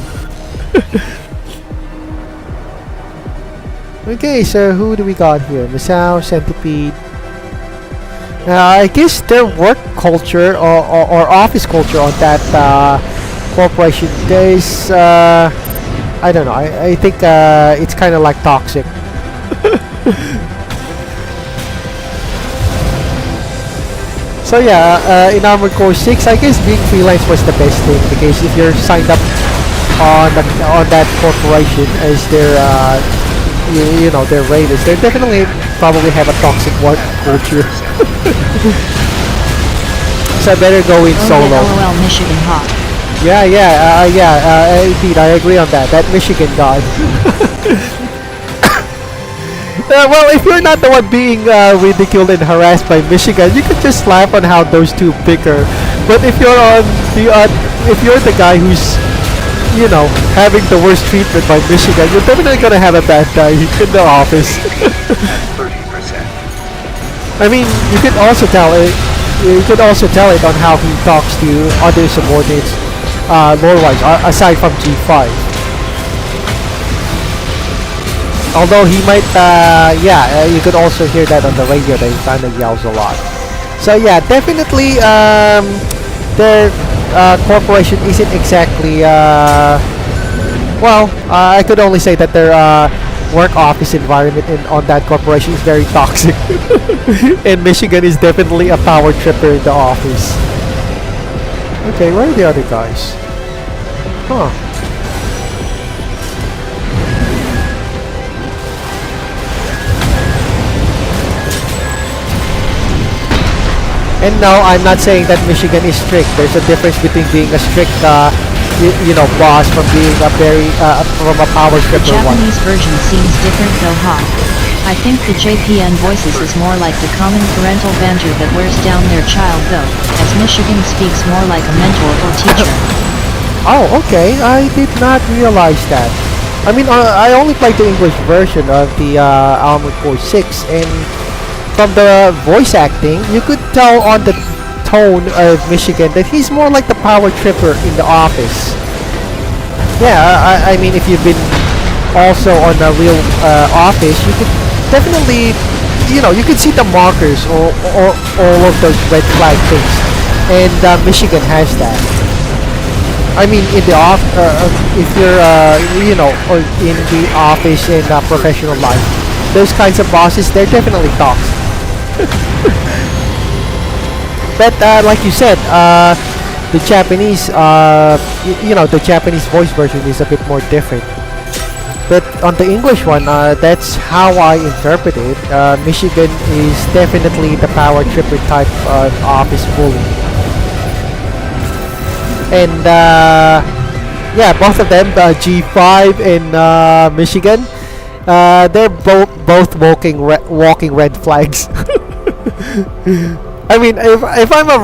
Okay, so who do we got here? Misao, Centipede. I guess their work culture or office culture on that corporation is, I don't know, I think it's kind of like toxic. So yeah, in Armored Core 6, I guess being freelance was the best thing, because if you're signed up on that corporation as their their raiders, they definitely probably have a toxic work culture. So I better go in solo. LOL Michigan hot. Yeah, indeed, I agree on that. That Michigan guy. Well, if you're not the one being ridiculed and harassed by Michigan, you could just laugh on how those two bicker. But if you're if you're the guy who's, you know, having the worst treatment by Michigan, you're definitely gonna have a bad day in the office. 30%. I mean, you could also tell it. You could also tell it on how he talks to other subordinates, lore-wise, aside from G5. Although he might, you could also hear that on the radio that he kind of yells a lot. So yeah, definitely, their corporation isn't exactly, I could only say that their work office environment on that corporation is very toxic. And Michigan is definitely a power tripper in the office. Okay, where are the other guys? Huh. And no, I'm not saying that Michigan is strict. There's a difference between being a strict, boss from being a very from a power tripper one. The Japanese version seems different though, huh? I think the JPN voices is more like the common parental banter that wears down their child though, as Michigan speaks more like a mentor or teacher. Oh, okay. I did not realize that. I mean, I only played the English version of the Armored Core 6, and from the voice acting, you could tell on the tone of Michigan that he's more like the power tripper in the office. Yeah, I mean, if you've been also on a real office, you could definitely, you could see the markers or all of those red flag things, and Michigan has that. I mean, in the if you're, or in the office in professional life, those kinds of bosses, they're definitely toxic. But like you said, the Japanese, the Japanese voice version is a bit more different. But on the English one, that's how I interpret it. Michigan is definitely the power tripper type of office bully. And yeah, both of them, G5 and Michigan, they're both walking red flags. I mean, if I'm a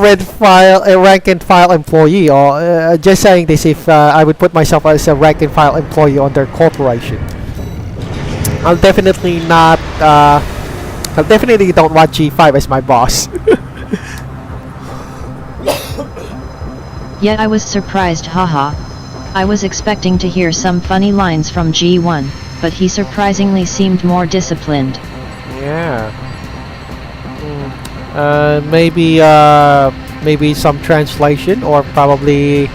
rank and file employee, or just saying this, if I would put myself as a rank and file employee on their corporation, I'll definitely not. I definitely don't want G5 as my boss. Yet I was surprised, haha. I was expecting to hear some funny lines from G1, but he surprisingly seemed more disciplined. Yeah. Maybe some translation, or probably,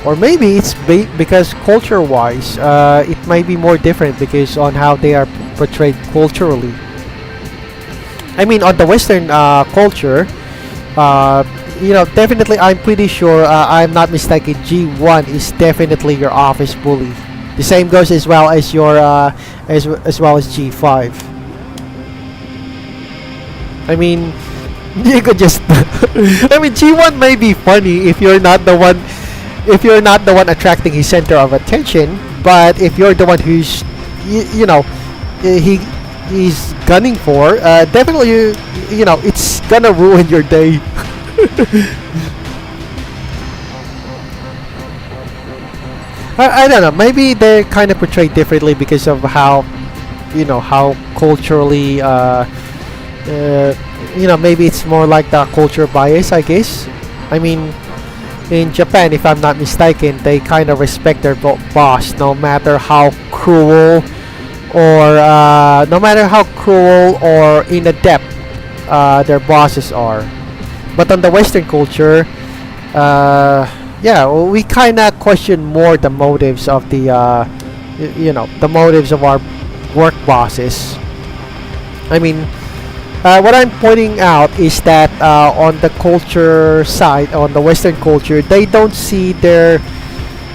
or maybe it's because culture-wise, it might be more different because on how they are portrayed culturally. I mean, on the Western culture, definitely, I'm pretty sure, I'm not mistaken, G1 is definitely your office bully. The same goes as well as your as well as G5. I mean, you could just I mean, G1 may be funny if you're not the one attracting his center of attention, but if you're the one who's he's gunning for, definitely it's gonna ruin your day. I don't know. Maybe they're kind of portrayed differently because of how, how culturally, maybe it's more like the culture bias, I guess. I mean, in Japan, if I'm not mistaken, they kind of respect their boss no matter how cruel or inadept their bosses are. But on the Western culture, we kind of question more the motives of the motives of our work bosses. I mean, what I'm pointing out is that on the culture side, on the Western culture, they don't see their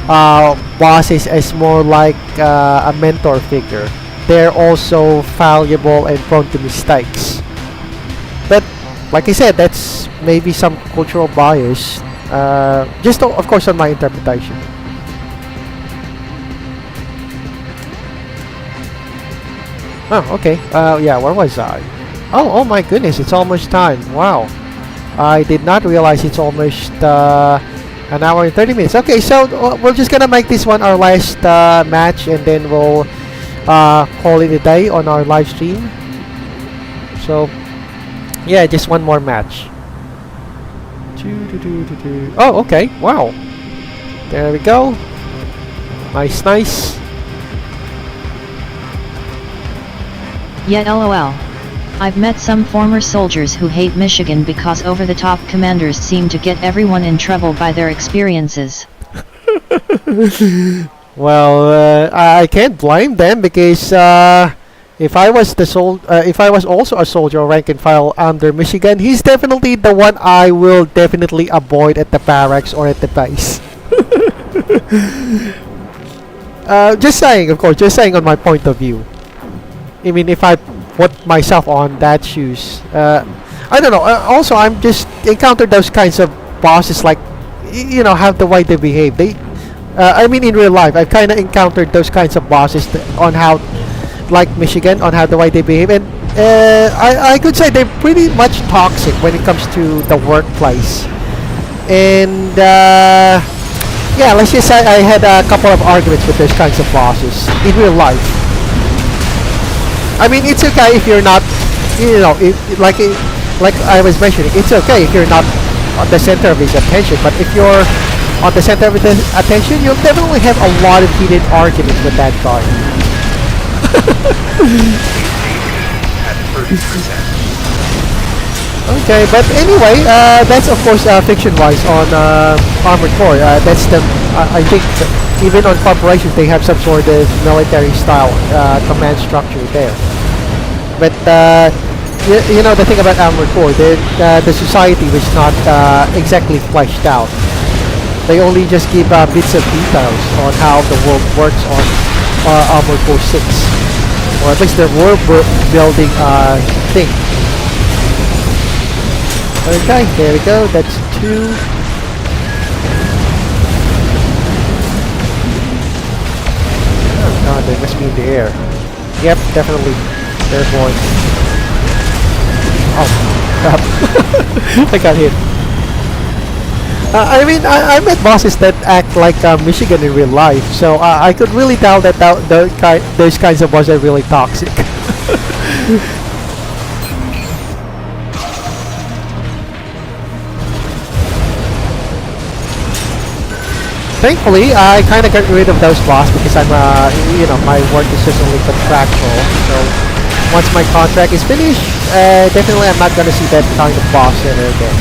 bosses as more like a mentor figure. They're also fallible and prone to mistakes. But like I said, that's maybe some cultural bias. Just of course on my interpretation. Oh, okay. Where was I? Oh my goodness, it's almost time. Wow. I did not realize it's almost an hour and 30 minutes. Okay, so we're just gonna make this one our last match, and then we'll call it a day on our live stream. So, yeah, just one more match. Oh, okay. Wow. There we go. Nice. Yet lol. I've met some former soldiers who hate Michigan because over-the-top commanders seem to get everyone in trouble by their experiences. Well, I can't blame them because if I was also a soldier or rank and file under Michigan, he's definitely the one I will definitely avoid at the barracks or at the base. Just saying, of course, just saying on my point of view. I mean, if I put myself on that shoes, I don't know. Also, I'm just encountered those kinds of bosses, like have the way they behave. I mean, in real life, I've kind of encountered those kinds of bosses on how, like Michigan, on how the way they behave, and I could say they're pretty much toxic when it comes to the workplace. And let's just say I had a couple of arguments with those kinds of bosses in real life. I mean, it's okay if you're not, like I was mentioning, it's okay if you're not on the center of his attention, but if you're on the center of his attention, you'll definitely have a lot of heated arguments with that guy. At 30%. Okay, but anyway, that's of course fiction-wise on Armored Core. That's the, I think, even on corporations, they have some sort of military-style command structure there. But the thing about Armored Core, the society was not exactly fleshed out. They only just give bits of details on how the world works on Armored Core 6, or at least the world building thing. Okay, there we go. That's 2. Oh god, they must be in the air. Yep, definitely. There's one. Oh, crap. I got hit. I mean, I met bosses that act like Michigan in real life, so I could really tell that those kinds of bosses are really toxic. Thankfully, I kind of got rid of those bosses because I'm, my work is just only contractual. So once my contract is finished, definitely I'm not gonna see that kind of boss ever again.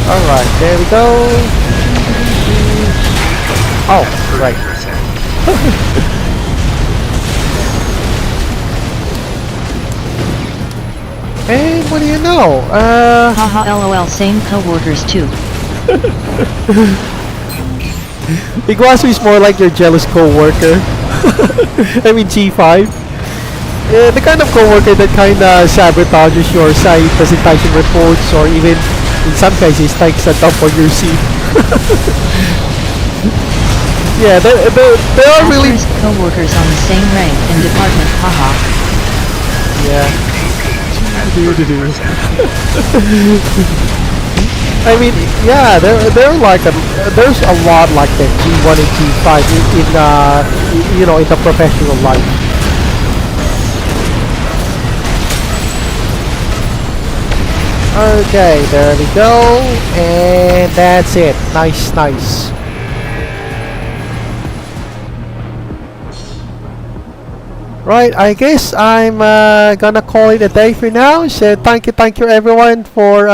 Alright, there we go. Oh, right. And what do you know? Haha lol, same co-workers too. Iguazu is more like your jealous co-worker. I mean G5. The kind of co-worker that kinda sabotages your site presentation reports, or even in some cases takes a dump on your seat. Yeah, they are really co-workers on the same rank and department, haha. Yeah. I mean, yeah, there like there's a lot like that G1 and G5 in in the professional life. Okay, there we go, and that's it. Nice, nice. Right, I guess I'm gonna call it a day for now. So thank you everyone for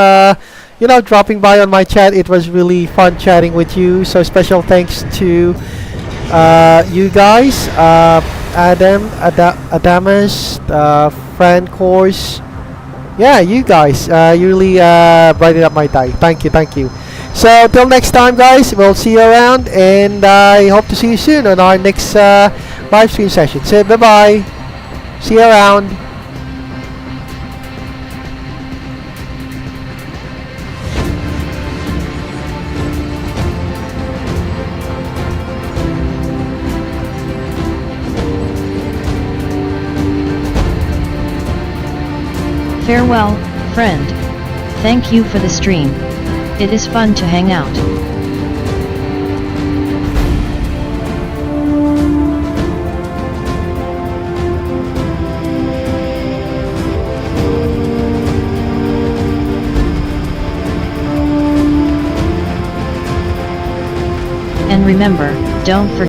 dropping by on my chat. It was really fun chatting with you. So special thanks to you guys, Adamus, Friend Course. Yeah, you guys, you really brightened up my day. Thank you. So till next time, guys, we'll see you around, and I hope to see you soon on our next live stream session. So bye bye. See you around. Farewell, friend. Thank you for the stream. It is fun to hang out. And remember, don't forget